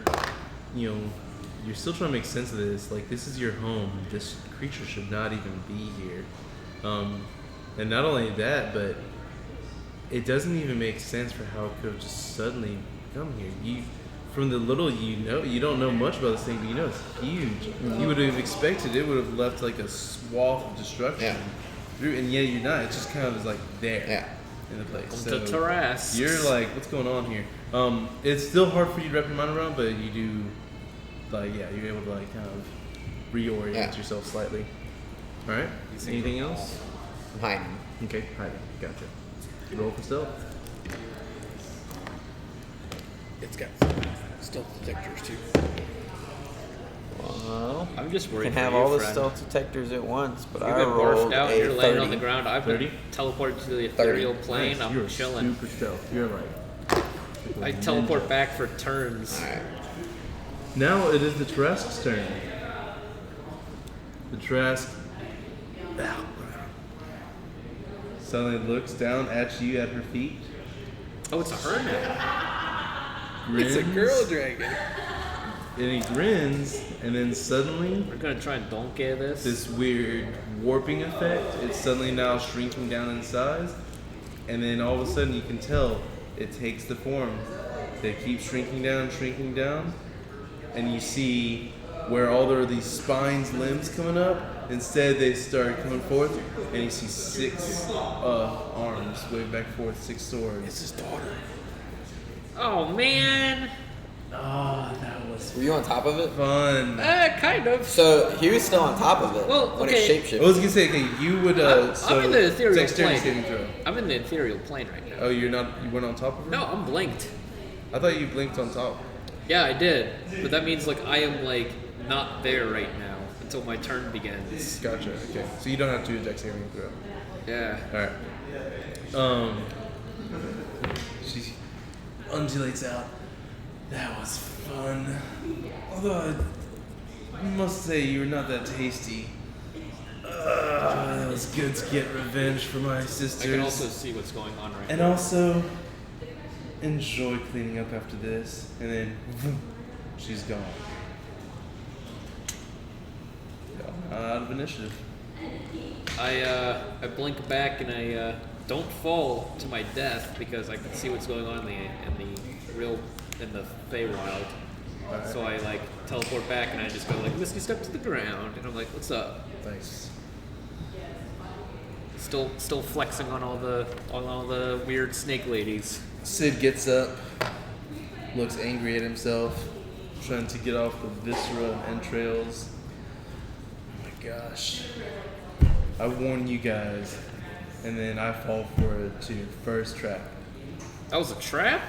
still trying to make sense of this. Like, this is your home. This creature should not even be here. And not only that, but it doesn't even make sense for how it could have just suddenly come here. From the little you don't know much about this thing, but you know it's huge. Mm-hmm. You would have expected it would have left like a swath of destruction through, and yet you're not. It just kind of is like there. Yeah. In the place. Welcome to Tarrasque. You're like, what's going on here? It's still hard for you to wrap your mind around, but you do, you're able to kind of reorient yourself slightly. All right. Anything else? I'm hiding. Okay, hiding. Gotcha. Roll for stealth. It's got stealth detectors too. Well, I'm just you worried. can have for you, all the friend. stealth detectors at once, but You I get rolled morphed out. a You're laying 30. on the ground. I've been 30? teleported to the ethereal plane. Nice. I'm You're chilling. super stealth. You're like. I teleport back for turns. Alright. Now it is the Tarrasque's turn. The Tarrasque suddenly looks down at you at her feet. Oh, it's a her now. Grins, It's a girl dragon. and he grins, and then suddenly We're gonna try and donkey this. this weird warping effect. It's suddenly now shrinking down in size, and then all of a sudden you can tell it takes the form. They keep shrinking down, and you see where all there are these spines, limbs coming up. Instead, they start coming forth, and you see 6 arms wave back and forth, 6 swords. It's his daughter. Oh man. Were you on top of it? Fun. Kind of. So he was still on top of it Well, when okay. it shapeshifted. I was gonna say, okay, you would. I'm in the ethereal dexterity plane. saving throw. I'm in the ethereal plane right now. Oh, you weren't on top of her? No, I'm blinked. I thought you blinked on top. Yeah, I did. But that means I am not there right now until my turn begins. Gotcha. Okay, so you don't have to do a dex saving throw. Yeah. All right. She undulates out. That was fun. Although I must say you were not that tasty. It was good to get revenge for my I sisters. can also see what's going on right And now. also enjoy cleaning up after this. And then she's gone. Out of initiative. I blink back and I don't fall to my death because I can see what's going on in the Feywild. Alright. So I teleport back and I just go Misty Step to the ground and I'm like, what's up? Nice. Still flexing on all the weird snake ladies. Sid gets up, looks angry at himself, Trying to get off the viscera and entrails. oh my gosh. I warn you guys. And then I fall for it too. First trap. That was a trap?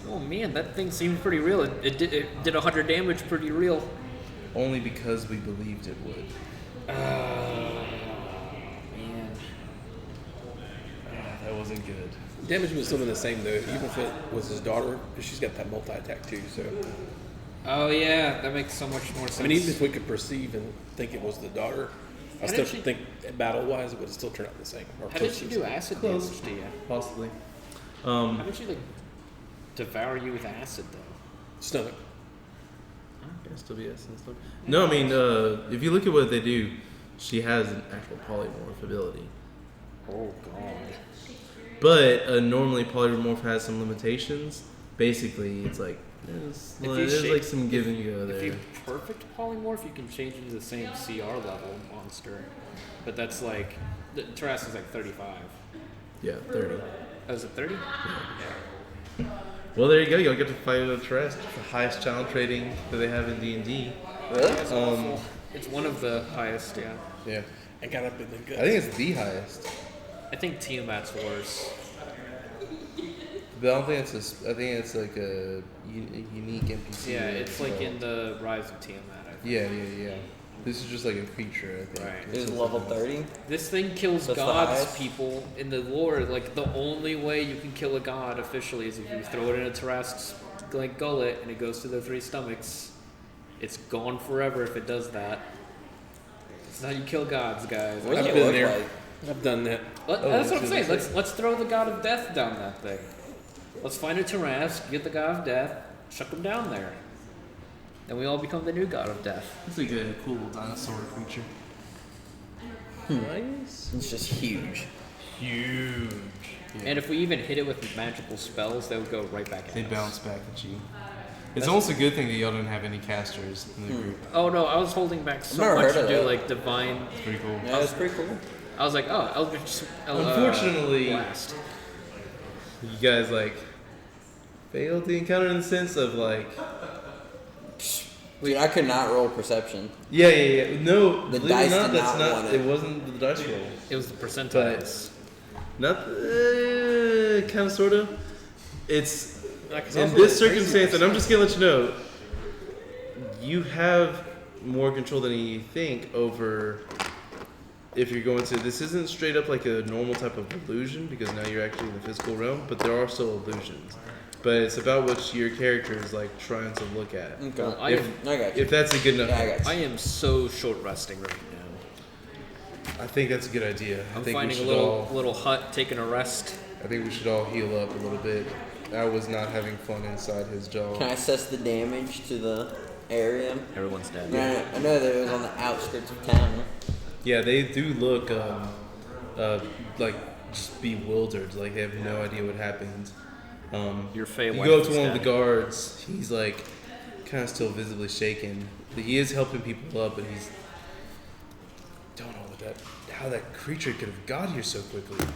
Oh man, that thing seemed pretty real. It did 100 damage pretty real. Only because we believed it would. Man. That wasn't good. Damage was still the same though, even if it was his daughter, because she's got that multi-attack too. So Oh yeah, that makes so much more sense. I mean, even if we could perceive and think it was the daughter, I How still did she- think battle-wise it would still turn out the same. Or How did close she to do the same. acid Close. damage to you? Possibly. How did she devour you with acid though? Stomach. Can still be essence. No, I mean, if you look at what they do, She has an actual polymorph ability. Oh god. But normally polymorph has some limitations. Basically, it's like there's shape- like some give and go If there. you perfect polymorph, you can change into the same CR level monster. But that's like the Tarrasque is like 35. Yeah, 30. Oh, is it 30? Well, there you go. You'll get to fight a Tarrasque, the highest challenge rating that they have in D&D. Really? That's awful. It's one of the highest, yeah. Yeah. I got up in the gut. I think it's the highest. I think Tiamat's worse. But I don't think it's I think it's like a unique NPC. Yeah, it's like so- in the Rise of Tiamat, I think. Yeah. This is just like a creature, I think. Right. It was It's level just- 30. This thing kills That's the gods, highest? people. In the lore, like, the only way you can kill a god officially is if you throw it in a Tarrasque's, like, gullet and it goes to their 3 stomachs. It's gone forever if it does that. It's how you kill gods, guys. What I've does it been look there. like? I've done that. That's what I'm so saying. that's Let's throw the god of death down that thing. Let's find a Tarrasque, get the god of death, chuck him down there. Then we all become the new god of death. It's like a cool dinosaur creature. Nice. It's just huge. Huge. And if we even hit it with magical spells, they would go right back at They us. bounce back at you. It's almost a good thing that y'all didn't have any casters in the group. Oh no, I was holding back so never much heard to of do that. like divine. It's pretty cool. Yeah, it's pretty cool. I was like, oh, Eldritch. Unfortunately- Blast. You guys like failed the encounter in the sense of like, Dude, I could not roll perception. yeah. No, The believe it or dice not, did that's not not. want It it. wasn't the dice roll. It was the percentiles. Not kind of, sort of. It's Like, it's in also this a crazy circumstance, and I'm just gonna let you know, you have more control than you think over. If you're going to, this isn't straight up like a normal type of illusion because now you're actually in the physical realm, but there are still illusions. But it's about what your character is like trying to look at. Okay. Well, I If, am- I got you. if that's a good enough, Yeah, I got you. I am so short resting right now. I think that's a good idea. I I'm think we finding a should little hut, taking a rest. I think we should all heal up a little bit. I was not having fun inside his jaw. Can I assess the damage to the area? Everyone's dead. I know that it was on the outskirts of town. Yeah, they do look like just bewildered, like they have no idea what happened. Your Fey You wife go up to is one of the dead. guards. He's like kind of still visibly shaken. He is helping people up, but he's don't know how that creature could have got here so quickly.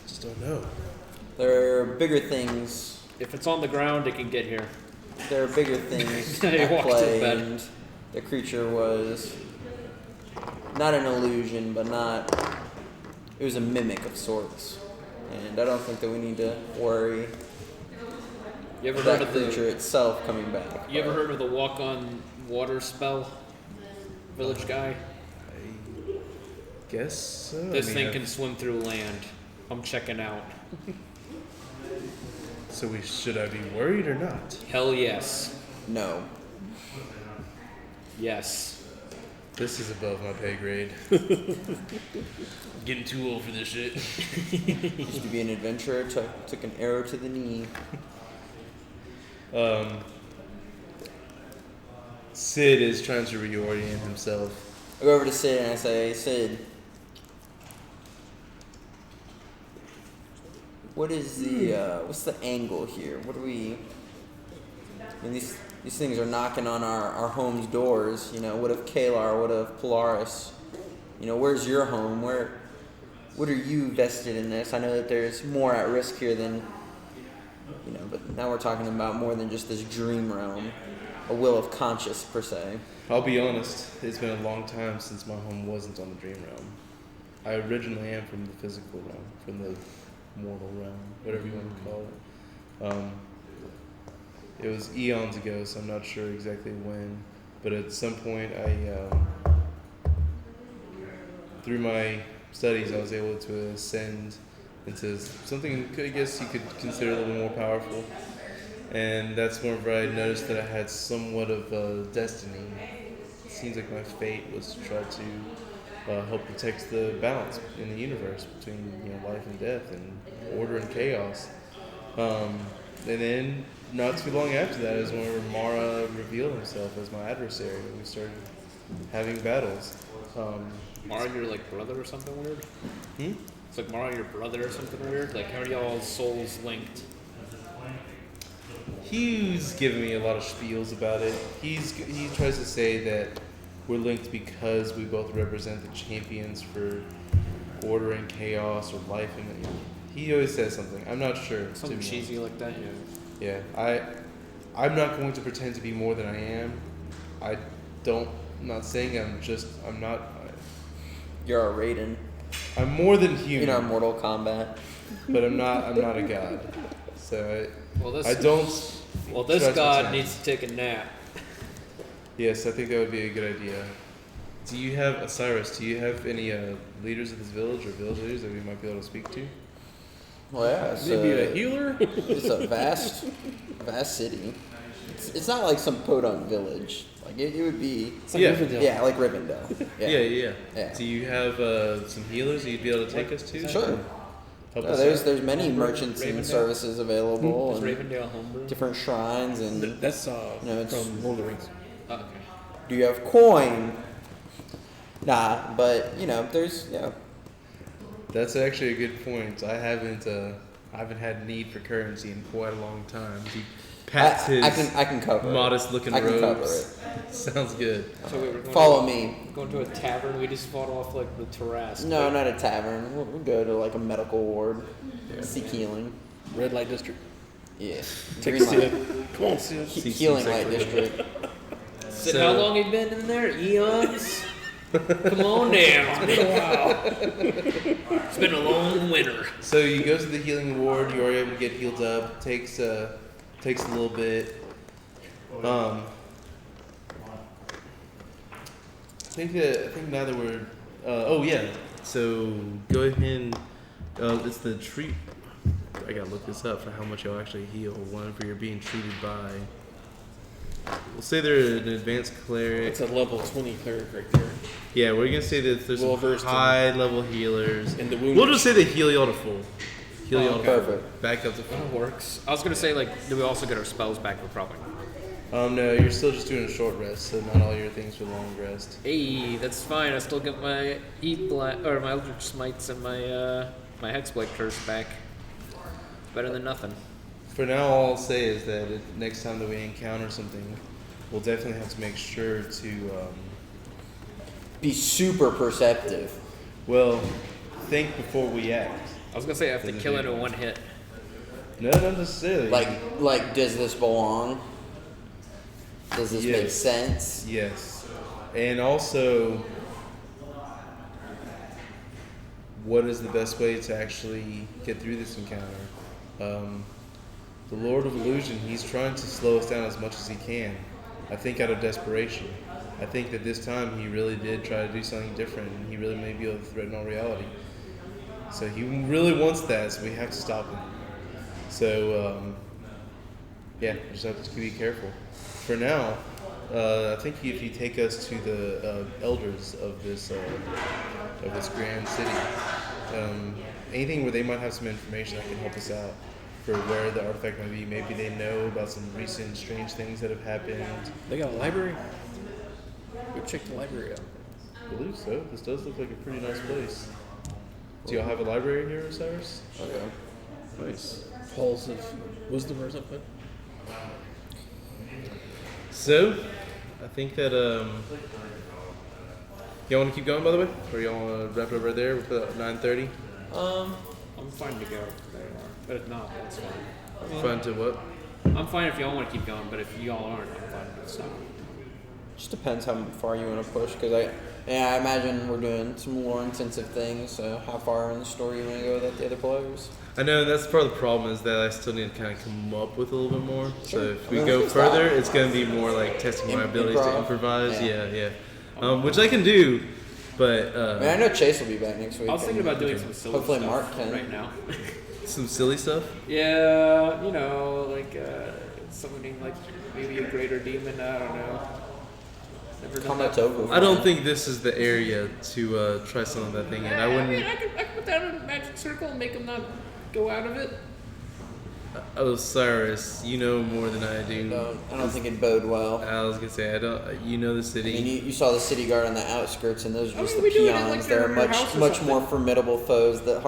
Just don't know. There are bigger things. If it's on the ground, it can get here. There are bigger things He at walked to play, bed. and the creature was not an illusion, but not. It was a mimic of sorts, and I don't think that we need to worry You ever heard that of creature the? itself coming back. You ever heard of the walk on water spell? Village guy. Guess so. This I mean, thing I- can swim through land. I'm checking out. So should I be worried or not? Hell yes. No. Yes. This is above my pay grade. Getting too old for this shit. Used to be an adventurer, took an arrow to the knee. Sid is trying to reorient himself. I go over to Sid and I say, Sid, what is the what's the angle here? What do we? I mean, these things are knocking on our home's doors. You know, what of Kalar? What of Polaris? You know, where's your home? What are you vested in this? I know that there's more at risk here than, you know, but now we're talking about more than just this dream realm, a will of conscience per se. I'll be honest, it's been a long time since my home wasn't on the dream realm. I originally am from the physical realm, from the mortal realm, whatever you want to call it. It was eons ago, so I'm not sure exactly when, but at some point through my studies, I was able to ascend into something I guess you could consider a little more powerful. And that's whenever I noticed that I had somewhat of destiny. It seems like my fate was to try to help protect the balance in the universe between life and death and order and chaos. And then not too long after that is whenever Mara revealed himself as my adversary. We started having battles. Mara, your like brother or something weird? Hmm? It's like Mara, your brother or something weird? Like, how are y'all's souls linked? He's giving me a lot of spiels about it. He tries to say that we're linked because we both represent the champions for order and chaos or life, and he always says something. I'm not sure. to Something be cheesy like that, yeah. honest. Yeah, I'm not going to pretend to be more than I am. I'm not saying I'm not. You're a Raiden I'm more than human. in our Mortal Kombat. But I'm not a god. So Well, this I don't. Well, this try to god pretend. needs to take a nap. Yes, I think that would be a good idea. Do you have Osiris? Do you have any leaders of this village or village leaders that we might be able to speak to? Well, yeah, it's Maybe a a, healer? it's a vast city. It's not like some podunk village. Like it would be. It's like Yeah. Rivendell. Yeah, like Rivendell. Yeah. Yeah. Do you have some healers that you'd be able to take us to? Sure. Help No, us there's out? there's many merchants and Ravendale? services available, Is and Ravendale homebrew? different shrines. And That's No, it's- from Lord of the Rings. Oh, okay. do you have coin? Nah, but there's That's actually a good point. I haven't had need for currency in quite a long time. He pats his I can cover it. modest-looking I can cover robes. Sounds good. So wait, we're going Follow to, me. Going to a tavern. We just fought off like the Tarrasque. No, right? not a tavern. We'll go to like a medical ward. Seek healing. Red Light District. Yeah. Take Green Sid. light. Come on, Sid. Healing light district. Sid, So- how long you been in there? Eons? Come on down. It's been a while. It's been a long winter. So you go to the healing ward. You are able to get healed up. Takes a little bit. I think now that we're. Oh yeah. So go ahead and it's the treat. I gotta look this up for how much you'll actually heal whenever you're being treated by. We'll say they're an advanced cleric. It's a level 20 cleric right there. Yeah, we're gonna say that there's some Well-versed in- high level healers. In the wound. We'll just say they heal y'all to full. Heal y'all to full. Perfect. Back up to full. That works. I was gonna say like, do we also get our spells back? We're probably. No, you're still just doing a short rest, so not all your things are long rest. Hey, that's fine. I still get my my Eldritch Smites and my my Hexblade Curse back. Better than nothing. For now, all I'll say is that next time that we encounter something, we'll definitely have to make sure to, Be super perceptive. well, think before we act. I was gonna say I have to kill it in one hit. No, not necessarily. Like, does this belong? Does this make Yes. sense? Yes. And also, what is the best way to actually get through this encounter? The Lord of Illusion, he's trying to slow us down as much as he can. I think out of desperation. I think that this time he really did try to do something different, and he really may be able to threaten our reality. So he really wants that, so we have to stop him. So, yeah, we just have to be careful. For now, I think if you take us to the elders of this grand city, anything where they might have some information that can help us out for where the artifact might be. Maybe they know about some recent strange things that have happened. They got a library? Go check the library out. I believe so. This does look like a pretty nice place. Do y'all have a library here, Osiris? Okay. Nice. Halls of Wisdom or something? So, I think that y'all want to keep going, by the way, or y'all want to wrap it up right there with 9:30? I'm fine to go. But if not, that's fine. Fun to what? I'm fine if y'all want to keep going, but if y'all aren't, I'm fine to stop. Just depends how far you want to push, because I imagine we're doing some lore intensive things. So how far in the story you want to go with the other players? I know that's part of the problem is that I still need to kind of come up with a little bit more. So Sure. if we I mean, go we can further, stop. it's going to be more like testing my abilities to Improv. improvise. Yeah. Yeah. Which I can do, but I mean, I know Chase will be back next week. I was thinking and about doing some silly hopefully stuff Mark can. right now. some silly stuff. Yeah, you know, like summoning like maybe a greater demon. I don't know. Never done that. Combat's over. I don't think this is the area to try some of that thing in. I I wouldn't. mean, I could put that in a magic circle and make him not go out of it. Osiris, you know more than I do. I don't think it'd bode well. I was gonna say I don't. You know the I city. mean, you saw the city guard on the outskirts, and those are just mean, the we do it at, peons. like, They're your much house or much something. more formidable foes that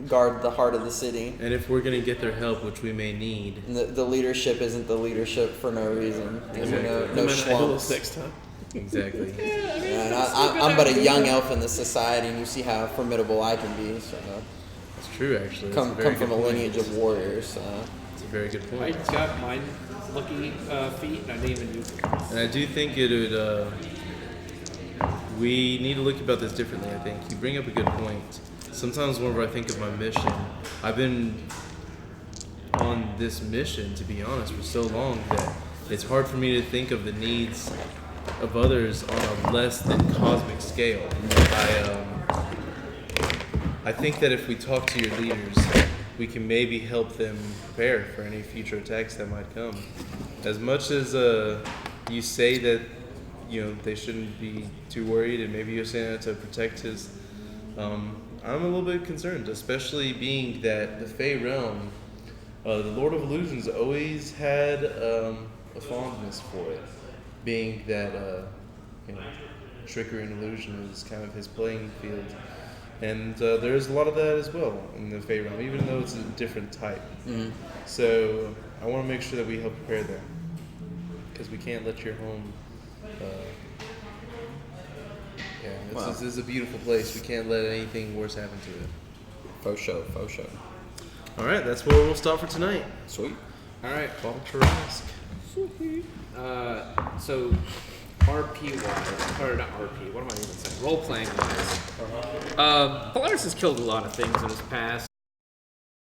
guard the heart of the city. And if we're gonna get their help, which we may need, And the leadership isn't the leadership for no reason. There's no schlumps. next time. exactly. Yeah, and I'm but a young elf in the society, and you see how formidable I can be. So That's true, actually. That's come a very from a good point. lineage of warriors. So. That's a very good I point. got mine lucky feet, and I didn't even use it. And I do think it would. We need to look about this differently. I think you bring up a good point. Sometimes whenever I think of my mission, I've been on this mission, to be honest, for so long that it's hard for me to think of the needs of others on a less than cosmic scale. I think that if we talk to your leaders, we can maybe help them prepare for any future attacks that might come. As much as you say that they shouldn't be too worried, and maybe you're saying that to protect his. I'm a little bit concerned, especially being that the Fey realm, the Lord of Illusions, always had a fondness for it, being that trickery and illusion is kind of his playing field, and there's a lot of that as well in the Fey realm, even though it's a different type. Mm-hmm. So I want to make sure that we help prepare them, because we can't let your home. This is a beautiful place. We can't let anything worse happen to it. Faux show. All right, that's where we'll stop for tonight. Sweet. All right. Fall Tarrasque. So RP wise, or not RP, what am I even saying? Role playing wise. Polaris has killed a lot of things in his past.